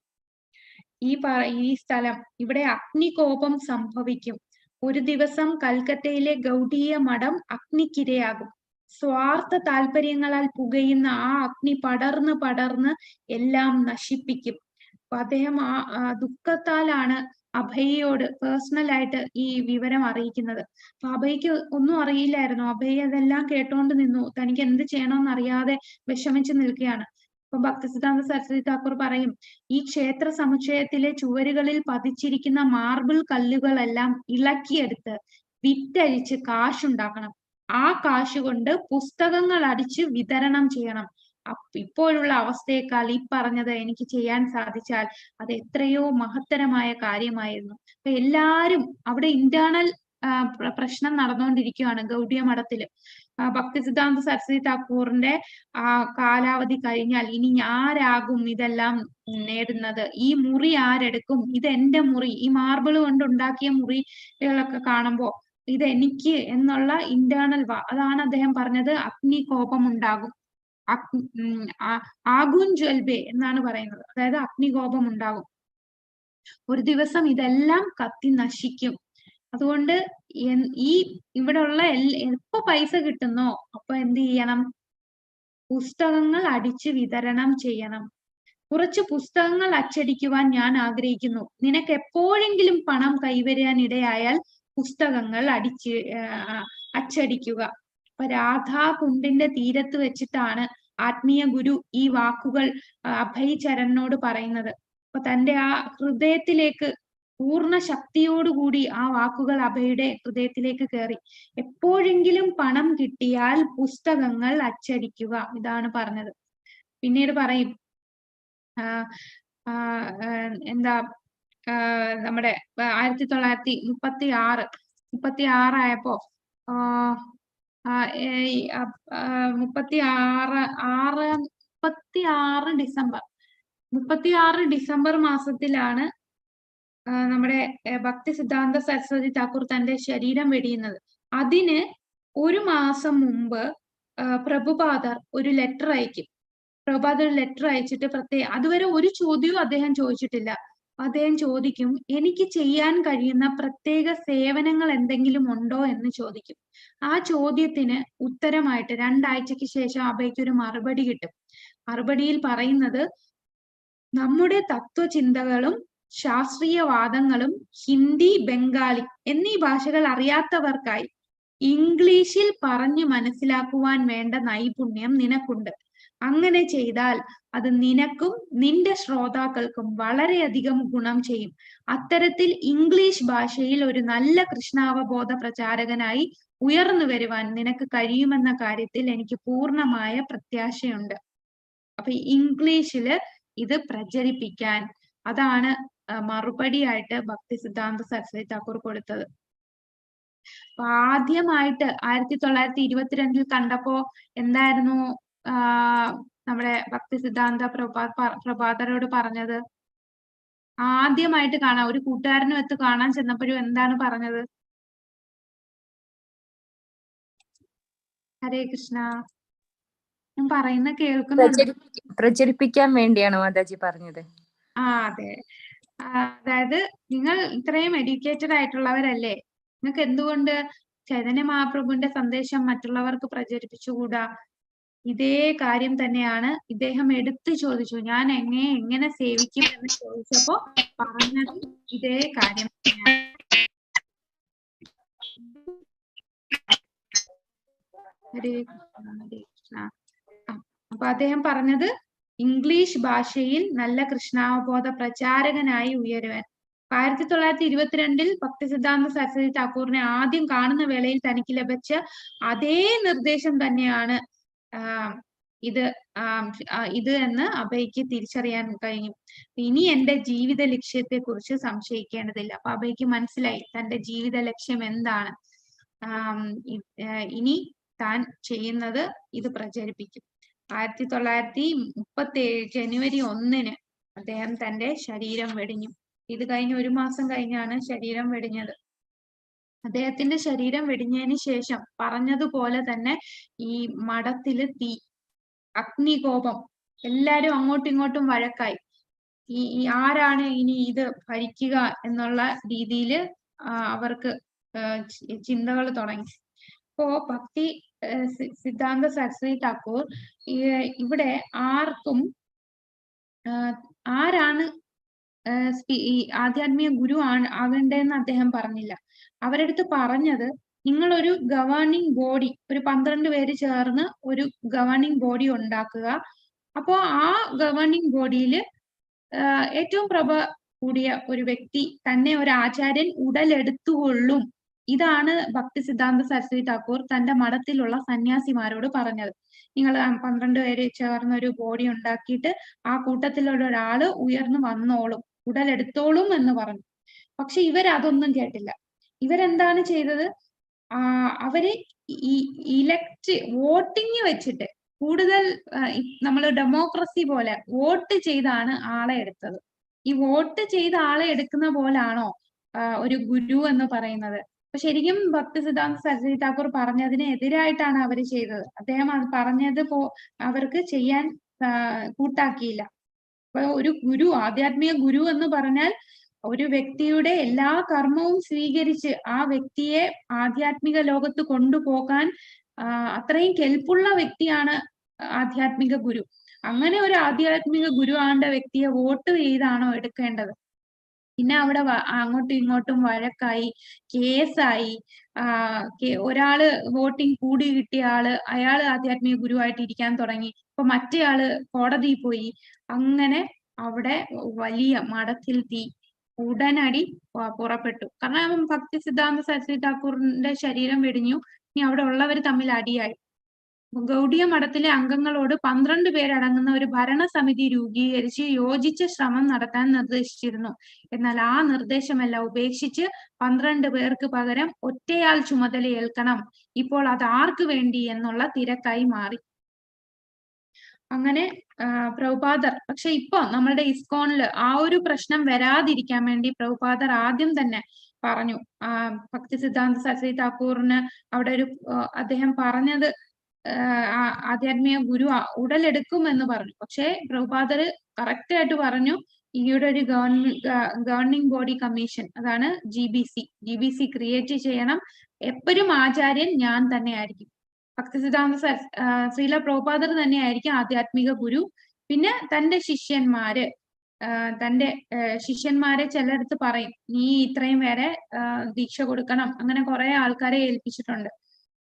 Speaker 1: ഈ സ്ഥലം ഇവിടെ അഗ്നികോപം സംഭവിക്കും. ഒരു ദിവസം കൽക്കത്തയിലെ ഗൗഡീയ മഠം അഗ്നിക്കിരയാകും. സ്വാർത്ഥ താല്പര്യങ്ങളാൽ പുകയുന്ന ആ അഗ്നി പടർന്ന് പടർന്ന് എല്ലാം നശിപ്പിക്കും. അപ്പൊ അദ്ദേഹം ദുഃഖത്താലാണ് അഭയയോട് പേഴ്സണൽ ആയിട്ട് ഈ വിവരം അറിയിക്കുന്നത്. അപ്പൊ അഭയ്ക്ക് ഒന്നും അറിയില്ലായിരുന്നു. അഭയ് അതെല്ലാം കേട്ടോണ്ട് നിന്നു. തനിക്ക് എന്ത് ചെയ്യണമെന്ന് അറിയാതെ വിഷമിച്ച് നിൽക്കുകയാണ്. അപ്പൊ ഭക്തിസിദ്ധാന്ത സരസ്വതി താക്കൂർ പറയും, ഈ ക്ഷേത്ര സമുച്ചയത്തിലെ ചുവരുകളിൽ പതിച്ചിരിക്കുന്ന മാർബിൾ കല്ലുകളെല്ലാം ഇളക്കിയെടുത്ത് വിറ്റഴിച്ച് കാശുണ്ടാക്കണം. ആ കാശ് കൊണ്ട് പുസ്തകങ്ങൾ അടിച്ച് വിതരണം ചെയ്യണം. ഇപ്പോഴുള്ള അവസ്ഥയേക്കാൾ ഈ പറഞ്ഞത് എനിക്ക് ചെയ്യാൻ സാധിച്ചാൽ അത് എത്രയോ മഹത്തരമായ കാര്യമായിരുന്നു. അപ്പൊ എല്ലാരും അവിടെ ഇന്റേണൽ പ്രശ്നം നടന്നുകൊണ്ടിരിക്കുകയാണ് ഗൗഡിയ മഠത്തില്. ഭക്തിസിദ്ധാന്ത സരസ്വതി താക്കൂറിന്റെ കാലാവധി കഴിഞ്ഞാൽ ഇനി ആരാകും ഇതെല്ലാം നേടുന്നത്? ഈ മുറി ആരെടുക്കും? ഇത് എന്റെ മുറി, ഈ മാർബിൾ കൊണ്ട് ഉണ്ടാക്കിയ മുറികളൊക്കെ കാണുമ്പോ ഇത് എനിക്ക് എന്നുള്ള ഇന്റേണൽ അതാണ് അദ്ദേഹം പറഞ്ഞത്. അഗ്നി കോപം ഉണ്ടാകും, ആഗുൻ ജ്വൽബെ എന്നാണ് പറയുന്നത്. അതായത് അഗ്നികോപം ഉണ്ടാകും. ഒരു ദിവസം ഇതെല്ലാം കത്തി നശിക്കും. അതുകൊണ്ട് ഈ ഇവിടെ ഉള്ള എപ്പോ പൈസ കിട്ടുന്നോ അപ്പൊ എന്ത് ചെയ്യണം? പുസ്തകങ്ങൾ അടിച്ച് വിതരണം ചെയ്യണം. കുറച്ച് പുസ്തകങ്ങൾ അച്ചടിക്കുവാൻ ഞാൻ ആഗ്രഹിക്കുന്നു. നിനക്ക് എപ്പോഴെങ്കിലും പണം കൈവരാൻ ഇടയായാൽ പുസ്തകങ്ങൾ അച്ചടിക്കുക. അപ്പൊ രാധാകുണ്ടിന്റെ തീരത്ത് വെച്ചിട്ടാണ് ആത്മീയ ഗുരു ഈ വാക്കുകൾ അഭയ് ചരണിനോട് പറയുന്നത്. അപ്പൊ തന്റെ ആ ഹൃദയത്തിലേക്ക് പൂർണ്ണ ശക്തിയോടുകൂടി ആ വാക്കുകൾ അഭയുടെ ഹൃദയത്തിലേക്ക് കയറി. എപ്പോഴെങ്കിലും പണം കിട്ടിയാൽ പുസ്തകങ്ങൾ അച്ചടിക്കുക, ഇതാണ് പറഞ്ഞത്. പിന്നീട് പറയും എന്താ നമ്മുടെ 1936 ആയപ്പോ 36 ഡിസംബർ മാസത്തിലാണ് നമ്മുടെ ഭക്തിസിദ്ധാന്ത സരസ്വതി താക്കൂർ തന്റെ ശരീരം വെടിയുന്നത്. അതിന് ഒരു മാസം മുമ്പ് പ്രഭുപാദർ ഒരു ലെറ്റർ അയക്കും. പ്രഭുപാദർ ലെറ്റർ അയച്ചിട്ട് അതുവരെ ഒരു ചോദ്യവും അദ്ദേഹം ചോദിച്ചിട്ടില്ല. അദ്ദേഹം ചോദിക്കും, എനിക്ക് ചെയ്യാൻ കഴിയുന്ന പ്രത്യേക സേവനങ്ങൾ എന്തെങ്കിലും ഉണ്ടോ എന്ന് ചോദിക്കും. ആ ചോദ്യത്തിന് ഉത്തരമായിട്ട് 2 ആഴ്ചയ്ക്ക് ശേഷം അഭയ്ക്ക് ഒരു മറുപടി കിട്ടും. മറുപടിയിൽ പറയുന്നത്, നമ്മുടെ തത്വചിന്തകളും ശാസ്ത്രീയവാദങ്ങളും ഹിന്ദി, ബംഗാളി എന്നീ ഭാഷകൾ അറിയാത്തവർക്കായി ഇംഗ്ലീഷിൽ പറഞ്ഞു മനസ്സിലാക്കുവാൻ വേണ്ട നൈപുണ്യം നിനക്കുണ്ട്. അങ്ങനെ ചെയ്താൽ അത് നിനക്കും നിന്റെ ശ്രോതാക്കൾക്കും വളരെയധികം ഗുണം ചെയ്യും. അത്തരത്തിൽ ഇംഗ്ലീഷ് ഭാഷയിൽ ഒരു നല്ല കൃഷ്ണാവബോധ പ്രചാരകനായി ഉയർന്നു വരുവാൻ നിനക്ക് കഴിയുമെന്ന കാര്യത്തിൽ എനിക്ക് പൂർണ്ണമായ പ്രത്യാശയുണ്ട്. അപ്പൊ ഇംഗ്ലീഷില് ഇത് പ്രചരിപ്പിക്കാൻ, അതാണ് മറുപടിയായിട്ട് ഭക്തിസിദ്ധാന്ത സരസ്വതി താക്കൂർ കൊടുത്തത്. അപ്പൊ ആദ്യമായിട്ട് 1922 കണ്ടപ്പോ എന്തായിരുന്നു നമ്മുടെ ഭക്തിസിദ്ധാന്ത പ്രഭാതരോട് പറഞ്ഞത്? ആദ്യമായിട്ട് കാണാൻ ഒരു കൂട്ടുകാരനുമൊത്ത് കാണാൻ ചെന്നപ്പോഴും എന്താണ് പറഞ്ഞത്? ഹരേ കൃഷ്ണ. ഞാൻ പറയുന്ന കേൾക്കുന്നുണ്ട്?
Speaker 5: പ്രചരിപ്പിക്കാൻ വേണ്ടിയാണ് മാതാജി പറഞ്ഞത്.
Speaker 1: അതെ. അതായത് നിങ്ങൾ ഇത്രയും എഡ്യൂക്കേറ്റഡ് ആയിട്ടുള്ളവരല്ലേ, നിങ്ങൾക്ക് എന്തുകൊണ്ട് ചൈതന്യ മഹാപ്രഭുവിന്റെ സന്ദേശം മറ്റുള്ളവർക്ക് പ്രചരിപ്പിച്ചുകൂടാ? ഇതേ കാര്യം തന്നെയാണ് ഇദ്ദേഹം എടുത്തു ചോദിച്ചു. ഞാൻ എങ്ങനെ സേവിക്കും എന്ന് ചോദിച്ചപ്പോ പറഞ്ഞത് ഇതേ കാര്യം തന്നെയാണ്. ഹരേ കൃഷ്ണ, ഹരേ കൃഷ്ണ. അപ്പൊ അദ്ദേഹം പറഞ്ഞത് ഇംഗ്ലീഷ് ഭാഷയിൽ നല്ല കൃഷ്ണാവബോധ പ്രചാരകനായി ഉയരുവാൻ. 1922 ഭക്തിസിദ്ധാന്ത സരസ്വതി താക്കൂറിനെ ആദ്യം കാണുന്ന വേളയിൽ തനിക്ക് ലഭിച്ച അതേ നിർദ്ദേശം തന്നെയാണ് ഇത് എന്ന് അഭയ്ക്ക് തിരിച്ചറിയാൻ കഴിഞ്ഞു. ഇനി എന്റെ ജീവിത ലക്ഷ്യത്തെ കുറിച്ച് സംശയിക്കേണ്ടതില്ല. അപ്പൊ അഭയ്ക്ക് മനസ്സിലായി തന്റെ ജീവിത ലക്ഷ്യം എന്താണ്. ഇനി താൻ ചെയ്യുന്നത് ഇത് പ്രചരിപ്പിക്കും. 1937 ജനുവരി 1 അദ്ദേഹം തന്റെ ശരീരം വെടിഞ്ഞു. ഇത് കഴിഞ്ഞ് ഒരു മാസം കഴിഞ്ഞാണ് ശരീരം വെടിഞ്ഞത്. അദ്ദേഹത്തിന്റെ ശരീരം വെടിഞ്ഞതിന് ശേഷം പറഞ്ഞതുപോലെ തന്നെ ഈ മഠത്തില് അഗ്നികോപം, എല്ലാരും അങ്ങോട്ടും ഇങ്ങോട്ടും വഴക്കായി. ഈ ആരാണ് ഇനി ഇത് ഭരിക്കുക എന്നുള്ള രീതിയിൽ അവർക്ക് ചിന്തകൾ തുടങ്ങി. ഇപ്പോ ഭക്തി സിദ്ധാന്ത സരസ്വതി ഠാക്കൂർ ഇവിടെ ആർക്കും ആരാണ് ഈ ആധ്യാത്മിക ഗുരു ആകേണ്ടതെന്ന് അദ്ദേഹം പറഞ്ഞില്ല. അവരടുത്ത് പറഞ്ഞത്, നിങ്ങളൊരു ഗവേണിംഗ് ബോഡി, ഒരു 12 പേര് ചേർന്ന് ഒരു ഗവേണിംഗ് ബോഡി ഉണ്ടാക്കുക. അപ്പോ ആ ഗവേണിംഗ് ബോഡിയിൽ ഏറ്റവും പ്രഭ കൂടിയ ഒരു വ്യക്തി തന്നെ ഒരു ആചാര്യൻ ഉടലെടുത്തുകൊള്ളും. ഇതാണ് ഭക്തി സിദ്ധാന്ത സരസ്വതി ഠാക്കൂർ തന്റെ മഠത്തിലുള്ള സന്യാസിമാരോട് പറഞ്ഞത്. നിങ്ങൾ 12 പേര് ചേർന്ന് ഒരു ബോഡി ഉണ്ടാക്കിയിട്ട് ആ കൂട്ടത്തിലുള്ള ഒരാള് ഉയർന്നു വന്നോളും, ഉടലെടുത്തോളും എന്ന് പറഞ്ഞു. പക്ഷെ ഇവരതൊന്നും കേട്ടില്ല. ഇവരെന്താണ് ചെയ്തത്? അവര് ഈ വോട്ടിംഗ് വെച്ചിട്ട് കൂടുതൽ നമ്മൾ ഡെമോക്രസി പോലെ വോട്ട് ചെയ്താണ് ആളെ എടുത്തത്. ഈ വോട്ട് ചെയ്ത ആളെ എടുക്കുന്ന പോലാണോ ഒരു ഗുരു എന്ന് പറയുന്നത്? അപ്പൊ ശരിക്കും ഭക്തി സിദ്ധാന്ത സരസ്വതി ഠാക്കൂർ പറഞ്ഞതിന് എതിരായിട്ടാണ് അവർ ചെയ്തത്. അദ്ദേഹം അത് പറഞ്ഞത് അവർക്ക് ചെയ്യാൻ കൂട്ടാക്കിയില്ല. അപ്പൊ ഒരു ഗുരു, ആധ്യാത്മിക ഗുരു എന്ന് പറഞ്ഞാൽ ഒരു വ്യക്തിയുടെ എല്ലാ കർമ്മവും സ്വീകരിച്ച് ആ വ്യക്തിയെ ആധ്യാത്മിക ലോകത്ത് കൊണ്ടുപോകാൻ അത്രയും കെൽപ്പുള്ള വ്യക്തിയാണ് ആധ്യാത്മിക ഗുരു. അങ്ങനെ ഒരു ആധ്യാത്മിക ഗുരു ആണ്ട വ്യക്തിയെ വോട്ട് ചെയ്താണോ എടുക്കേണ്ടത്? പിന്നെ അവിടെ അങ്ങോട്ടും ഇങ്ങോട്ടും വഴക്കായി, കേസായി. ഒരാള് വോട്ടിംഗ് കൂടി കിട്ടിയ അയാള് ആധ്യാത്മിക ഗുരുവായിട്ട് ഇരിക്കാൻ തുടങ്ങി. അപ്പൊ മറ്റേയാള് കോടതിയിൽ പോയി. അങ്ങനെ അവിടെ വലിയ മഠത്തിൽ തീ ഉടനടി പുറപ്പെട്ടു. കാരണം ഭക്തി സിദ്ധാന്ത സരസ്വതി ഠാക്കൂറിന്റെ ശരീരം വെടിഞ്ഞു. ഇനി അവിടെ ഉള്ളവർ തമ്മിൽ അടിയായി. ഗൗഡിയ മഠത്തിലെ അംഗങ്ങളോട് 12 പേരടങ്ങുന്ന ഒരു ഭരണസമിതി രൂപീകരിച്ച് യോജിച്ച ശ്രമം നടത്താൻ നിർദ്ദേശിച്ചിരുന്നു. എന്നാൽ ആ നിർദ്ദേശമെല്ലാം ഉപേക്ഷിച്ച് 12 പേർക്ക് പകരം ഒറ്റയാൾ ചുമതലയേൽക്കണം, ഇപ്പോൾ അത് ആർക്ക് വേണ്ടി എന്നുള്ള തിരക്കായി മാറി. അങ്ങനെ പ്രഭുപാദർ, പക്ഷെ ഇപ്പൊ നമ്മളുടെ ഇസ്കോണില് ആ ഒരു പ്രശ്നം വരാതിരിക്കാൻ വേണ്ടി പ്രഭുപാദർ ആദ്യം തന്നെ പറഞ്ഞു, ഭക്തി സിദ്ധാന്ത സരസ്വതി ഠാക്കൂറിന് അവിടെ അദ്ദേഹം പറഞ്ഞത് ആധ്യാത്മിക ഗുരു ഉടലെടുക്കും എന്ന് പറഞ്ഞു. പക്ഷെ പ്രഭുപാദർ കറക്റ്റ് ആയിട്ട് പറഞ്ഞു, ഈയുടെ ഒരു ഗവർണിംഗ് ബോഡി കമ്മീഷൻ, അതാണ് GBC ക്രിയേറ്റ് ചെയ്യണം. എപ്പോഴും ആചാര്യൻ ഞാൻ തന്നെ ആയിരിക്കും. ഭക്തി സിദ്ധാന്ത ശ്രീല പ്രഭുപാദർ തന്നെയായിരിക്കും ആധ്യാത്മിക ഗുരു. പിന്നെ തന്റെ ശിഷ്യന്മാരെ ചിലടത്ത് പറയും, നീ ഇത്രയും പേരെ ദീക്ഷ കൊടുക്കണം, അങ്ങനെ കുറെ ആൾക്കാരെ ഏൽപ്പിച്ചിട്ടുണ്ട്.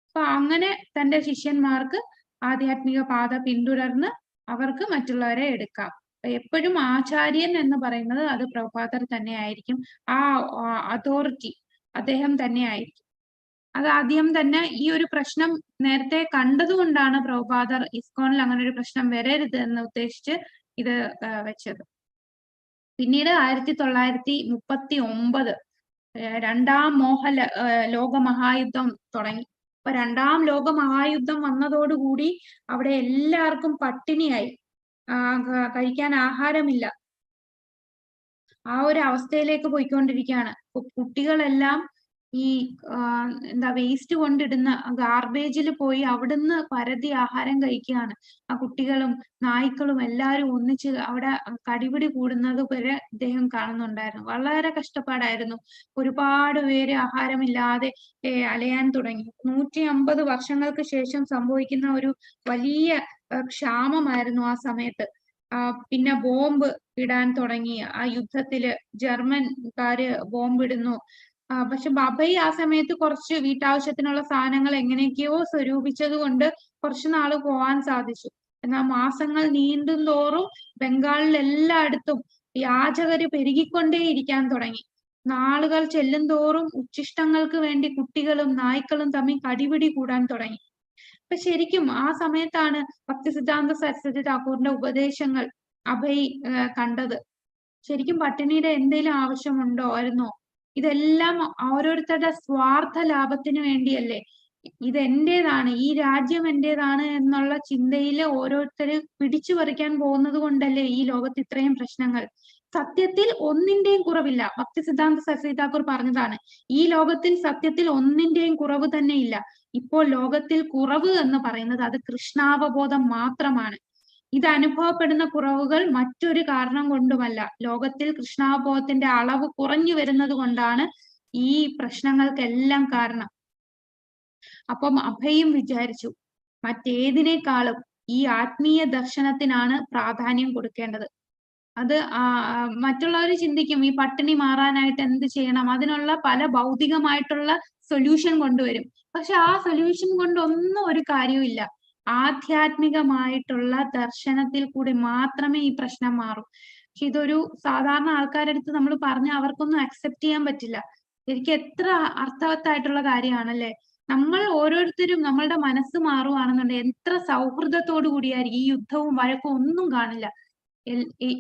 Speaker 1: അപ്പൊ അങ്ങനെ തന്റെ ശിഷ്യന്മാർക്ക് ആധ്യാത്മിക പാത പിന്തുടർന്ന് അവർക്ക് മറ്റുള്ളവരെ എടുക്കാം. എപ്പോഴും ആചാര്യൻ എന്ന് പറയുന്നത് അത് പ്രഭുപാദർ തന്നെ ആയിരിക്കും. ആ അതോറിറ്റി അദ്ദേഹം തന്നെ ആയിരിക്കും. അത് ആദ്യം തന്നെ ഈ ഒരു പ്രശ്നം നേരത്തെ കണ്ടതുകൊണ്ടാണ് പ്രഭുപാദർ ഇസ്കോണിൽ അങ്ങനെ ഒരു പ്രശ്നം വരരുത് എന്ന് ഉദ്ദേശിച്ച് ഇത് വെച്ചത്. പിന്നീട് 1939 രണ്ടാം ലോകമഹായുദ്ധം തുടങ്ങി. അപ്പൊ രണ്ടാം ലോകമഹായുദ്ധം വന്നതോടുകൂടി അവിടെ എല്ലാവർക്കും പട്ടിണിയായി, കഴിക്കാൻ ആഹാരമില്ല. ആ ഒരു അവസ്ഥയിലേക്ക് പോയിക്കൊണ്ടിരിക്കുകയാണ്. കുട്ടികളെല്ലാം ഈ വേസ്റ്റ് കൊണ്ടിടുന്ന ഗാർബേജിൽ പോയി അവിടുന്ന് പരതി ആഹാരം കഴിക്കുകയാണ്. ആ കുട്ടികളും നായ്ക്കളും എല്ലാവരും ഒന്നിച്ച് അവിടെ കടിപിടി കൂടുന്നത് വരെ അദ്ദേഹം കാണുന്നുണ്ടായിരുന്നു. വളരെ കഷ്ടപ്പാടായിരുന്നു. ഒരുപാട് പേര് ആഹാരമില്ലാതെ അലയാൻ തുടങ്ങി. 150 വർഷങ്ങൾക്ക് ശേഷം സംഭവിക്കുന്ന ഒരു വലിയ ക്ഷാമമായിരുന്നു ആ സമയത്ത്. പിന്നെ ബോംബ് ഇടാൻ തുടങ്ങി. ആ യുദ്ധത്തില് ജർമ്മൻകാര് ബോംബിടുന്നു. പക്ഷെ അഭയ് ആ സമയത്ത് കുറച്ച് വീട്ടാവശ്യത്തിനുള്ള സാധനങ്ങൾ എങ്ങനെയൊക്കെയോ സ്വരൂപിച്ചത് കൊണ്ട് കുറച്ചു നാള് പോവാൻ സാധിച്ചു. എന്നാൽ മാസങ്ങൾ നീണ്ടും തോറും ബംഗാളിൽ എല്ലായിടത്തും യാചകര് പെരുകിക്കൊണ്ടേയിരിക്കാൻ തുടങ്ങി. നാളുകൾ ചെല്ലും തോറും ഉച്ഛിഷ്ടങ്ങൾക്ക് വേണ്ടി കുട്ടികളും നായ്ക്കളും തമ്മിൽ കടിപിടി കൂടാൻ തുടങ്ങി. അപ്പൊ ശരിക്കും ആ സമയത്താണ് ഭക്തി സിദ്ധാന്ത സരസ്വതി ഠാക്കൂറിന്റെ ഉപദേശങ്ങൾ അഭയ് കണ്ടത്. ശരിക്കും പട്ടിണിയുടെ എന്തെങ്കിലും ആവശ്യമുണ്ടോ ആയിരുന്നോ? ഇതെല്ലാം ഓരോരുത്തരുടെ സ്വാർത്ഥ ലാഭത്തിന് വേണ്ടിയല്ലേ. ഇത് എന്റേതാണ്, ഈ രാജ്യം എന്റേതാണ് എന്നുള്ള ചിന്തയില് ഓരോരുത്തര് പിടിച്ചു പറിക്കാൻ പോകുന്നത് കൊണ്ടല്ലേ ഈ ലോകത്ത് ഇത്രയും പ്രശ്നങ്ങൾ. സത്യത്തിൽ ഒന്നിന്റെയും കുറവില്ല. ഭക്തി സിദ്ധാന്ത സരസ്വതി ഠാക്കൂർ പറഞ്ഞതാണ്, ഈ ലോകത്തിൽ സത്യത്തിൽ ഒന്നിന്റെയും കുറവ് തന്നെ ഇല്ല. ഇപ്പോൾ ലോകത്തിൽ കുറവ് എന്ന് പറയുന്നത് അത് കൃഷ്ണാവബോധം മാത്രമാണ്. ഇത് അനുഭവപ്പെടുന്ന കുറവുകൾ മറ്റൊരു കാരണം കൊണ്ടുമല്ല, ലോകത്തിൽ കൃഷ്ണാവബോധത്തിന്റെ അളവ് കുറഞ്ഞു വരുന്നത് കൊണ്ടാണ് ഈ പ്രശ്നങ്ങൾക്കെല്ലാം കാരണം. അപ്പം അഭയും വിചാരിച്ചു, മറ്റേതിനേക്കാളും ഈ ആത്മീയ ദർശനത്തിനാണ് പ്രാധാന്യം കൊടുക്കേണ്ടത്. അത് മറ്റുള്ളവർ ചിന്തിക്കും ഈ പട്ടിണി മാറാനായിട്ട് എന്ത് ചെയ്യണം, അതിനുള്ള പല ഭൗതികമായിട്ടുള്ള സൊല്യൂഷൻ കൊണ്ടുവരും. പക്ഷെ ആ സൊല്യൂഷൻ കൊണ്ടൊന്നും ഒരു കാര്യവുമില്ല. ആധ്യാത്മികമായിട്ടുള്ള ദർശനത്തിൽ കൂടി മാത്രമേ ഈ പ്രശ്നം മാറൂ. പക്ഷെ ഇതൊരു സാധാരണ ആൾക്കാരുടെ അടുത്ത് നമ്മൾ പറഞ്ഞ അവർക്കൊന്നും അക്സെപ്റ്റ് ചെയ്യാൻ പറ്റില്ല. ശരിക്കും എത്ര അർത്ഥവത്തായിട്ടുള്ള കാര്യമാണല്ലേ. നമ്മൾ ഓരോരുത്തരും നമ്മളുടെ മനസ്സ് മാറുവാണെന്നുണ്ടെങ്കിൽ എത്ര സൗഹൃദത്തോടു കൂടിയായിരിക്കും. ഈ യുദ്ധവും വഴക്കും ഒന്നും കാണില്ല.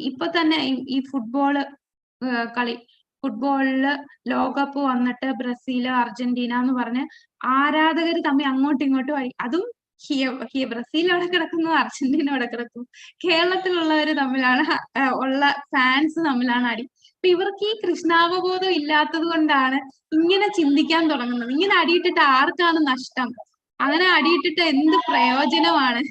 Speaker 1: ഇപ്പൊ തന്നെ ഈ ഫുട്ബോള് കളി, ഫുട്ബോളില് ലോകകപ്പ് വന്നിട്ട് ബ്രസീല് അർജന്റീന എന്ന് പറഞ്ഞ് ആരാധകർ തമ്മിൽ അങ്ങോട്ടും ഇങ്ങോട്ടും അതും ബ്രസീൽ അവിടെ കിടക്കുന്നു, അർജന്റീന അവിടെ കിടക്കുന്നു, കേരളത്തിലുള്ളവര് തമ്മിലാണ് ഉള്ള ഫാൻസ് തമ്മിലാണ് അടി. അപ്പൊ ഇവർക്ക് ഈ കൃഷ്ണാവബോധം ഇല്ലാത്തത് കൊണ്ടാണ് ഇങ്ങനെ ചിന്തിക്കാൻ തുടങ്ങുന്നത്. ഇങ്ങനെ അടിയിട്ടിട്ട് ആർക്കാണ് നഷ്ടം? അങ്ങനെ അടിയിട്ടിട്ട് എന്ത് പ്രയോജനമാണ്?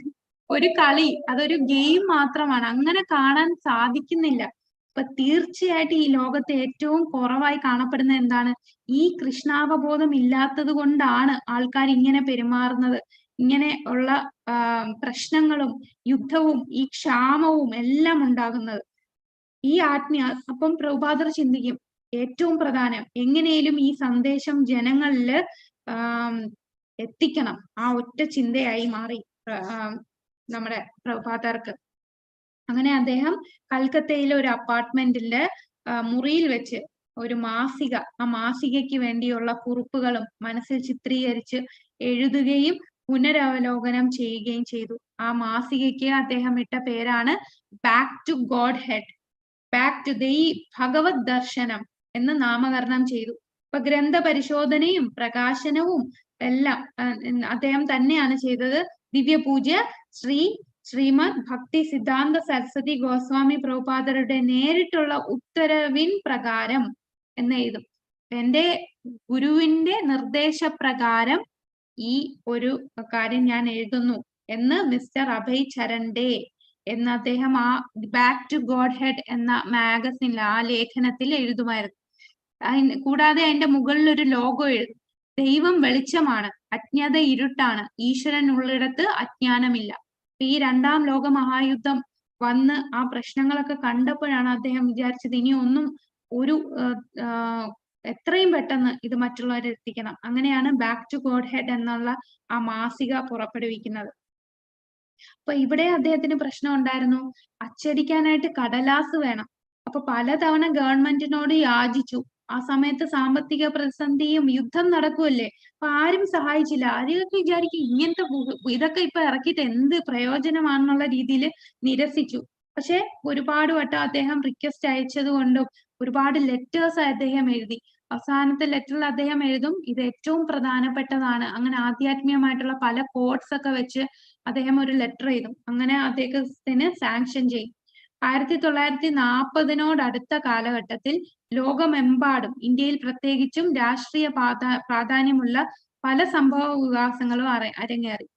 Speaker 1: ഒരു കളി, അതൊരു ഗെയിം മാത്രമാണ്. അങ്ങനെ കാണാൻ സാധിക്കുന്നില്ല. അപ്പൊ തീർച്ചയായിട്ടും ഈ ലോകത്ത് ഏറ്റവും കുറവായി കാണപ്പെടുന്ന എന്താണ്? ഈ കൃഷ്ണാവബോധം ഇല്ലാത്തത് കൊണ്ടാണ് ആൾക്കാർ ഇങ്ങനെ പെരുമാറുന്നത്. ഇങ്ങനെ ഉള്ള പ്രശ്നങ്ങളും യുദ്ധവും ഈ ക്ഷാമവും എല്ലാം ഉണ്ടാകുന്നത്. ഈ അപ്പം പ്രഭുപാദർ ചിന്തിക്കും, ഏറ്റവും പ്രധാനം എങ്ങനെയും ഈ സന്ദേശം ജനങ്ങളില് എത്തിക്കണം. ആ ഒറ്റ ചിന്തയായി മാറി നമ്മുടെ പ്രഭുപാദർക്ക്. അങ്ങനെ അദ്ദേഹം കൽക്കത്തയിലെ ഒരു അപ്പാർട്ട്മെന്റിന്റെ മുറിയിൽ വെച്ച് ഒരു മാസിക, ആ മാസികയ്ക്ക് വേണ്ടിയുള്ള കുറിപ്പുകളും മനസ്സിൽ ചിത്രീകരിച്ച് എഴുതുകയും പുനരവലോകനം ചെയ്യുകയും ചെയ്തു. ആ മാസികയ്ക്ക് അദ്ദേഹം ഇട്ട പേരാണ് back to Godhead, back to the Bhagavad Darshanam എന്ന് നാമകരണം ചെയ്തു. ഇപ്പൊ ഗ്രന്ഥ പരിശോധനയും പ്രകാശനവും എല്ലാം അദ്ദേഹം തന്നെയാണ് ചെയ്തത്. ദിവ്യപൂജ്യ ശ്രീമദ് ഭക്തി സിദ്ധാന്ത സരസ്വതി ഗോസ്വാമി പ്രഭുപാദരുടെ നേരിട്ടുള്ള ഉത്തരവിൻ പ്രകാരം എന്ന് എഴുതും. എന്റെ ഗുരുവിന്റെ നിർദ്ദേശപ്രകാരം ഈ ഒരു കാര്യം ഞാൻ എഴുതുന്നു എന്ന് മിസ്റ്റർ അഭയ് ചരൺഡേ എന്ന് അദ്ദേഹം ആ ബാക്ക് ടു ഗോഡ് ഹെഡ് എന്ന മാഗസിനിൽ, ആ ലേഖനത്തിൽ എഴുതുമായിരുന്നു. കൂടാതെ അതിന്റെ മുകളിൽ ഒരു ലോഗോ എഴുതും. ദൈവം വെളിച്ചമാണ്, അജ്ഞത ഇരുട്ടാണ്, ഈശ്വരൻ ഉള്ളിടത്ത് അജ്ഞാനമില്ല. ഈ രണ്ടാം ലോക മഹായുദ്ധം വന്ന് ആ പ്രശ്നങ്ങളൊക്കെ കണ്ടപ്പോഴാണ് അദ്ദേഹം വിചാരിച്ചത് ഇനി ഒന്നും എത്രയും പെട്ടെന്ന് ഇത് മറ്റുള്ളവരെ എത്തിക്കണം. അങ്ങനെയാണ് ബാക്ക് ടു ഗോഡ് ഹെഡ് എന്നുള്ള ആ മാസിക പുറപ്പെടുവിക്കുന്നത്. അപ്പൊ ഇവിടെ അദ്ദേഹത്തിന് പ്രശ്നം ഉണ്ടായിരുന്നു, അച്ചടിക്കാനായിട്ട് കടലാസ് വേണം. അപ്പൊ പലതവണ ഗവൺമെന്റിനോട് യാചിച്ചു. ആ സമയത്ത് സാമ്പത്തിക പ്രതിസന്ധിയും യുദ്ധം നടക്കുമല്ലേ, അപ്പൊ ആരും സഹായിച്ചില്ല. ആരെയൊക്കെ വിചാരിക്കും ഇങ്ങനത്തെ ഇതൊക്കെ ഇപ്പൊ ഇറക്കിയിട്ട് എന്ത് പ്രയോജനമാണെന്നുള്ള രീതിയിൽ നിരസിച്ചു. പക്ഷെ ഒരുപാട് വട്ടം അദ്ദേഹം റിക്വസ്റ്റ് അയച്ചത് കൊണ്ടും ഒരുപാട് ലെറ്റേഴ്സ് അദ്ദേഹം എഴുതി. അവസാനത്തെ ലെറ്ററിൽ അദ്ദേഹം എഴുതും, ഇത് ഏറ്റവും പ്രധാനപ്പെട്ടതാണ്. അങ്ങനെ ആധ്യാത്മികമായിട്ടുള്ള പല കോഡ്സ് ഒക്കെ വെച്ച് അദ്ദേഹം ഒരു ലെറ്റർ എഴുതും. അങ്ങനെ അദ്ദേഹത്തിന് സാങ്ഷൻ ചെയ്യും. 1940 അടുത്ത കാലഘട്ടത്തിൽ ലോകമെമ്പാടും, ഇന്ത്യയിൽ പ്രത്യേകിച്ചും രാഷ്ട്രീയ പ്രാധാന്യമുള്ള പല സംഭവ വികാസങ്ങളും അരങ്ങേറി.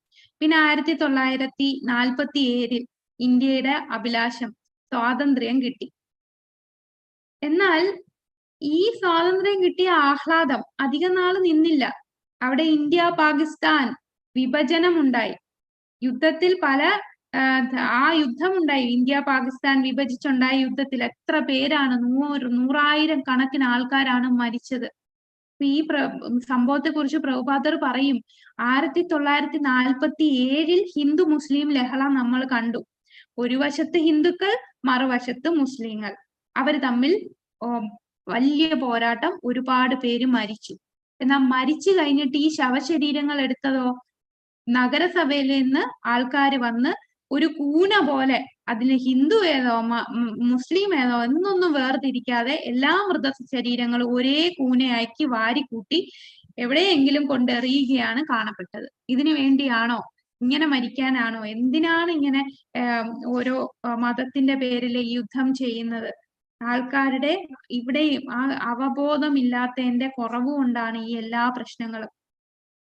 Speaker 1: പിന്നെ 1947 ഇന്ത്യയുടെ അഭിലാഷം സ്വാതന്ത്ര്യം കിട്ടി. എന്നാൽ ഈ സ്വാതന്ത്ര്യം കിട്ടിയ ആഹ്ലാദം അധികം നാൾ നിന്നില്ല. അവിടെ ഇന്ത്യ പാകിസ്ഥാൻ വിഭജനം ഉണ്ടായി. യുദ്ധത്തിൽ ആ യുദ്ധമുണ്ടായി. ഇന്ത്യ പാകിസ്ഥാൻ വിഭജിച്ചുണ്ടായ യുദ്ധത്തിൽ എത്ര പേരാണ്, 100,000 കണക്കിന് ആൾക്കാരാണ് മരിച്ചത്. ഈ സംഭവത്തെ കുറിച്ച് പ്രഭുപാദർ പറയും, 1947 ഹിന്ദു മുസ്ലിം ലഹള നമ്മൾ കണ്ടു. ഒരു വശത്ത് ഹിന്ദുക്കൾ, മറുവശത്ത് മുസ്ലിങ്ങൾ. അവർ തമ്മിൽ വലിയ പോരാട്ടം, ഒരുപാട് പേര് മരിച്ചു. എന്നാൽ മരിച്ചു കഴിഞ്ഞിട്ട് ഈ ശവശരീരങ്ങൾ എടുത്തതോ, നഗരസഭയിൽ നിന്ന് ആൾക്കാർ വന്ന് ഒരു കൂന പോലെ അതിന് ഹിന്ദു ഏതോ മുസ്ലിം ഏതോ എന്നൊന്നും വേർതിരിക്കാതെ എല്ലാ മൃതശരീരങ്ങളും ഒരേ കൂനയാക്കി വാരിക്കൂട്ടി എവിടെയെങ്കിലും കൊണ്ടെറിയുകയാണ് കാണപ്പെട്ടത്. ഇതിനു വേണ്ടിയാണോ, ഇങ്ങനെ മരിക്കാനാണോ, എന്തിനാണ് ഇങ്ങനെ ഓരോ മതത്തിന്റെ പേരിൽ യുദ്ധം ചെയ്യുന്നത്? ആൾക്കാരുടെ ഇവിടെയും ആ അവബോധമില്ലാത്തതിന്റെ കുറവ് കൊണ്ടാണ് ഈ എല്ലാ പ്രശ്നങ്ങളും.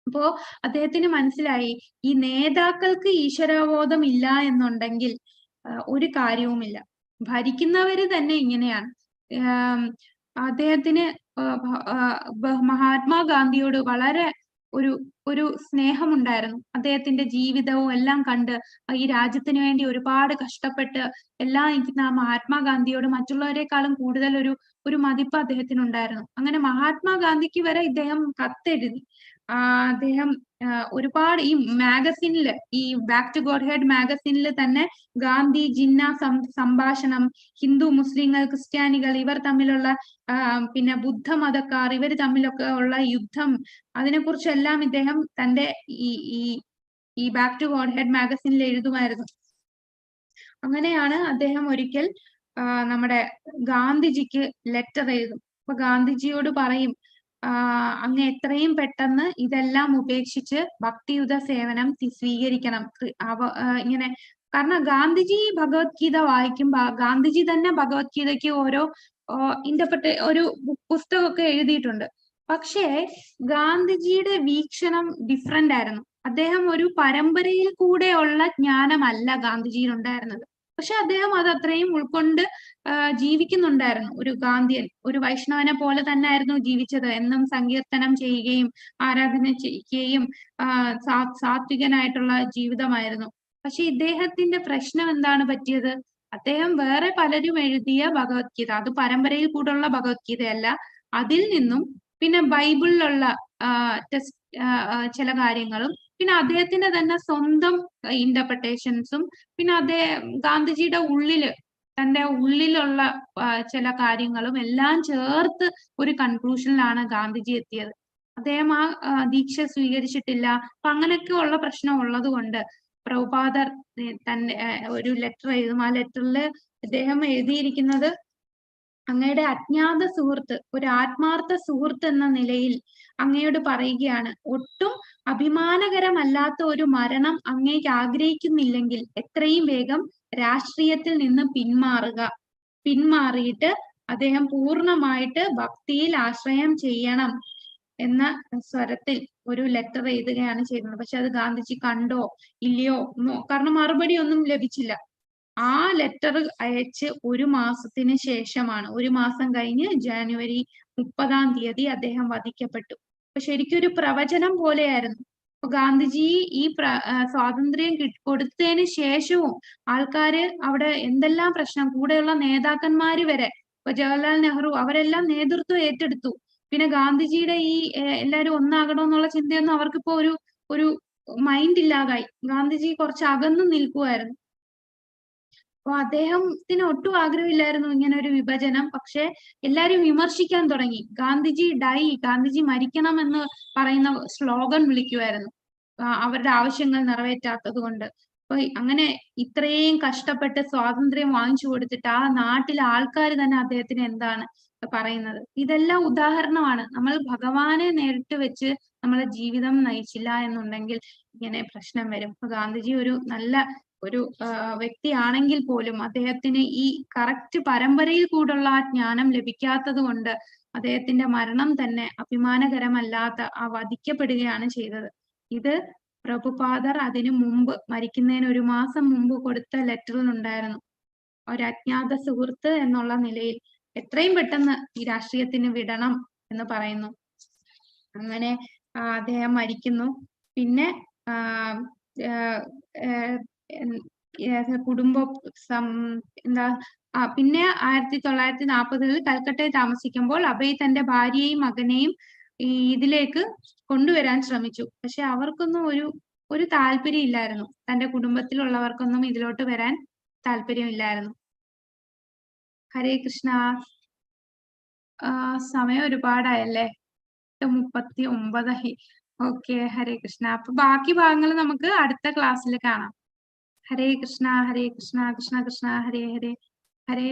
Speaker 1: അപ്പോ അദ്ദേഹത്തിന് മനസ്സിലായി ഈ നേതാക്കൾക്ക് ഈശ്വരാവബോധം ഇല്ല എന്നുണ്ടെങ്കിൽ ഒരു കാര്യവുമില്ല. ഭരിക്കുന്നവര് തന്നെ ഇങ്ങനെയാണ്. അദ്ദേഹത്തിന് മഹാത്മാഗാന്ധിയോട് വളരെ ഒരു സ്നേഹമുണ്ടായിരുന്നു. അദ്ദേഹത്തിന്റെ ജീവിതവും എല്ലാം കണ്ട് ഈ രാജ്യത്തിന് വേണ്ടി ഒരുപാട് കഷ്ടപ്പെട്ട് എല്ലാം നിൽക്കുന്ന മഹാത്മാഗാന്ധിയോട് മറ്റുള്ളവരെക്കാളും കൂടുതൽ ഒരു മതിപ്പ് അദ്ദേഹത്തിനുണ്ടായിരുന്നു. അങ്ങനെ മഹാത്മാഗാന്ധിക്ക് വരെ ഇദ്ദേഹം കത്തെഴുതി. അദ്ദേഹം ഒരുപാട് ഈ മാഗസിനില്, ഈ ബാക്ക് ടു ഗോഡ് ഹെഡ് മാഗസിനിൽ തന്നെ ഗാന്ധി ജിന്ന സംഭാഷണം, ഹിന്ദു മുസ്ലിങ്ങൾ ക്രിസ്ത്യാനികൾ ഇവർ തമ്മിലുള്ള പിന്നെ ബുദ്ധമതക്കാർ ഇവർ തമ്മിലൊക്കെ ഉള്ള യുദ്ധം, അതിനെക്കുറിച്ചെല്ലാം ഇദ്ദേഹം തന്റെ ഈ ബാക്ക് ടു ഗോഡ് ഹെഡ് മാഗസിനിൽ എഴുതുമായിരുന്നു. അങ്ങനെയാണ് അദ്ദേഹം ഒരിക്കൽ നമ്മുടെ ഗാന്ധിജിക്ക് ലെറ്റർ എഴുതും. അപ്പൊ ഗാന്ധിജിയോട് പറയും, അങ്ങ് എത്രയും പെട്ടെന്ന് ഇതെല്ലാം ഉപേക്ഷിച്ച് ഭക്തിയുത സേവനം സ്വീകരിക്കണം. ഇങ്ങനെ, കാരണം ഗാന്ധിജി ഭഗവത്ഗീത വായിക്കുമ്പോ ഗാന്ധിജി തന്നെ ഭഗവത്ഗീതയ്ക്ക് ഓരോ ഒരു പുസ്തകമൊക്കെ എഴുതിയിട്ടുണ്ട്. പക്ഷേ ഗാന്ധിജിയുടെ വീക്ഷണം ഡിഫറെന്റ് ആയിരുന്നു. അദ്ദേഹം ഒരു പരമ്പരയിൽ കൂടെയുള്ള ജ്ഞാനമല്ല ഗാന്ധിജിയിൽ ഉണ്ടായിരുന്നത്. പക്ഷെ അദ്ദേഹം അത് അത്രയും ഉൾക്കൊണ്ട് ജീവിക്കുന്നുണ്ടായിരുന്നു. ഒരു ഗാന്ധിയൻ, ഒരു വൈഷ്ണവനെ പോലെ തന്നെ ആയിരുന്നു ജീവിച്ചത്. എന്നും സങ്കീർത്തനം ചെയ്യുകയും ആരാധന ചെയ്യുകയും സാത്വികനായിട്ടുള്ള ജീവിതമായിരുന്നു. പക്ഷെ ഇദ്ദേഹത്തിന്റെ പ്രശ്നം എന്താണ് പറ്റിയത്? അദ്ദേഹം വേറെ പലരും എഴുതിയ ഭഗവത്ഗീത, അത് പരമ്പരയിൽ കൂടെയുള്ള ഭഗവത്ഗീതയല്ല, അതിൽ നിന്നും പിന്നെ ബൈബിളിലുള്ള ചില കാര്യങ്ങളും പിന്നെ അദ്ദേഹത്തിന്റെ തന്നെ സ്വന്തം ഇന്റർപ്രിട്ടേഷൻസും പിന്നെ ഗാന്ധിജിയുടെ തന്റെ ഉള്ളിലുള്ള ചില കാര്യങ്ങളും എല്ലാം ചേർത്ത് ഒരു കൺക്ലൂഷനിലാണ് ഗാന്ധിജി എത്തിയത്. അദ്ദേഹം ദീക്ഷ സ്വീകരിച്ചിട്ടില്ല. അപ്പൊ അങ്ങനെയൊക്കെ ഉള്ള പ്രശ്നം ഉള്ളത് കൊണ്ട് പ്രഭുപാദർ തന്നെ ഒരു ലെറ്റർ എഴുതും. ആ ലെറ്ററിൽ അദ്ദേഹം എഴുതിയിരിക്കുന്നത്, അങ്ങയുടെ അജ്ഞാത സുഹൃത്ത്, ഒരു ആത്മാർത്ഥ സുഹൃത്ത് എന്ന നിലയിൽ അങ്ങയോട് പറയുകയാണ്, ഒട്ടും അഭിമാനകരമല്ലാത്ത ഒരു മരണം അങ്ങേക്ക് ആഗ്രഹിക്കുന്നില്ലെങ്കിൽ എത്രയും വേഗം രാഷ്ട്രീയത്തിൽ നിന്ന് പിന്മാറിയിട്ട് അദ്ദേഹം പൂർണ്ണമായിട്ട് ഭക്തിയിൽ ആശ്രയം ചെയ്യണം എന്ന സ്വരത്തിൽ ഒരു ലെറ്റർ എഴുതുകയാണ് ചെയ്യുന്നത്. പക്ഷെ അത് ഗാന്ധിജി കണ്ടോ ഇല്ലയോ, കാരണം മറുപടി ഒന്നും ലഭിച്ചില്ല. ആ ലെറ്റർ അയച്ച് ഒരു മാസത്തിന് ശേഷമാണ്, ഒരു മാസം കഴിഞ്ഞ് ജനുവരി 30 അദ്ദേഹം വധിക്കപ്പെട്ടു. അപ്പൊ ശരിക്കും ഒരു പ്രവചനം പോലെയായിരുന്നു. അപ്പൊ ഗാന്ധിജി ഈ സ്വാതന്ത്ര്യം കൊടുത്തതിന് ശേഷവും ആൾക്കാര് അവിടെ എന്തെല്ലാം പ്രശ്നം, കൂടെയുള്ള നേതാക്കന്മാര് വരെ, ഇപ്പൊ ജവഹർലാൽ നെഹ്റു അവരെല്ലാം നേതൃത്വം ഏറ്റെടുത്തു. പിന്നെ ഗാന്ധിജിയുടെ ഈ എല്ലാരും ഒന്നാകണമെന്നുള്ള ചിന്തയൊന്നും അവർക്കിപ്പോ ഒരു മൈൻഡ് ഇല്ലാതായി. ഗാന്ധിജി കുറച്ച് അകന്നു നിൽക്കുമായിരുന്നു. അപ്പൊ അദ്ദേഹത്തിന് ഒട്ടും ആഗ്രഹമില്ലായിരുന്നു ഇങ്ങനെ ഒരു വിഭജനം. പക്ഷെ എല്ലാരും വിമർശിക്കാൻ തുടങ്ങി. ഗാന്ധിജി മരിക്കണം എന്ന് പറയുന്ന സ്ലോഗൻ വിളിക്കുമായിരുന്നു, അവരുടെ ആവശ്യങ്ങൾ നിറവേറ്റാത്തത് കൊണ്ട്. അപ്പൊ അങ്ങനെ ഇത്രയും കഷ്ടപ്പെട്ട് സ്വാതന്ത്ര്യം വാങ്ങിച്ചു കൊടുത്തിട്ട് ആ നാട്ടിലെ ആൾക്കാർ തന്നെ അദ്ദേഹത്തിന് എന്താണ് പറയുന്നത്? ഇതെല്ലാം ഉദാഹരണമാണ്. നമ്മൾ ഭഗവാനെ നേരിട്ട് വെച്ച് നമ്മളെ ജീവിതം നയിച്ചില്ല എന്നുണ്ടെങ്കിൽ ഇങ്ങനെ പ്രശ്നം വരും. അപ്പൊ ഗാന്ധിജി ഒരു നല്ല ഒരു വ്യക്തിയാണെങ്കിൽ പോലും അദ്ദേഹത്തിന് ഈ കറക്റ്റ് പരമ്പരയിൽ കൂടുള്ള ആ ജ്ഞാനം ലഭിക്കാത്തത് കൊണ്ട് അദ്ദേഹത്തിന്റെ മരണം തന്നെ അഭിമാനകരമല്ലാത്ത വധിക്കപ്പെടുകയാണ് ചെയ്തത്. ഇത് പ്രഭുപാദർ അതിനു മുമ്പ്, മരിക്കുന്നതിന് ഒരു മാസം മുമ്പ് കൊടുത്ത ലെറ്ററിൽ ഉണ്ടായിരുന്നു. ഒരു അജ്ഞാത സുഹൃത്ത് എന്നുള്ള നിലയിൽ എത്രയും പെട്ടെന്ന് ഈ രാഷ്ട്രീയത്തിന് വിടണം എന്ന് പറയുന്നു. അങ്ങനെ അദ്ദേഹം മരിക്കുന്നു. പിന്നെ കുടുംബം പിന്നെ 1940 കൽക്കട്ടയിൽ താമസിക്കുമ്പോൾ അഭയ് തന്റെ ഭാര്യയെയും മകനെയും ഇതിലേക്ക് കൊണ്ടുവരാൻ ശ്രമിച്ചു. പക്ഷെ അവർക്കൊന്നും ഒരു താല്പര്യം ഇല്ലായിരുന്നു. തന്റെ കുടുംബത്തിലുള്ളവർക്കൊന്നും ഇതിലോട്ട് വരാൻ താല്പര്യമില്ലായിരുന്നു. ഹരേ കൃഷ്ണ. സമയം ഒരുപാടായല്ലേ? 8:39. ഓക്കെ, ഹരേ കൃഷ്ണ. അപ്പൊ ബാക്കി ഭാഗങ്ങൾ നമുക്ക് അടുത്ത ക്ലാസ്സിൽ കാണാം. ഹരേ കൃഷ്ണ, ഹരേ കൃഷ്ണ, കൃഷ്ണ കൃഷ്ണ ഹരേ ഹരേ, ഹരേ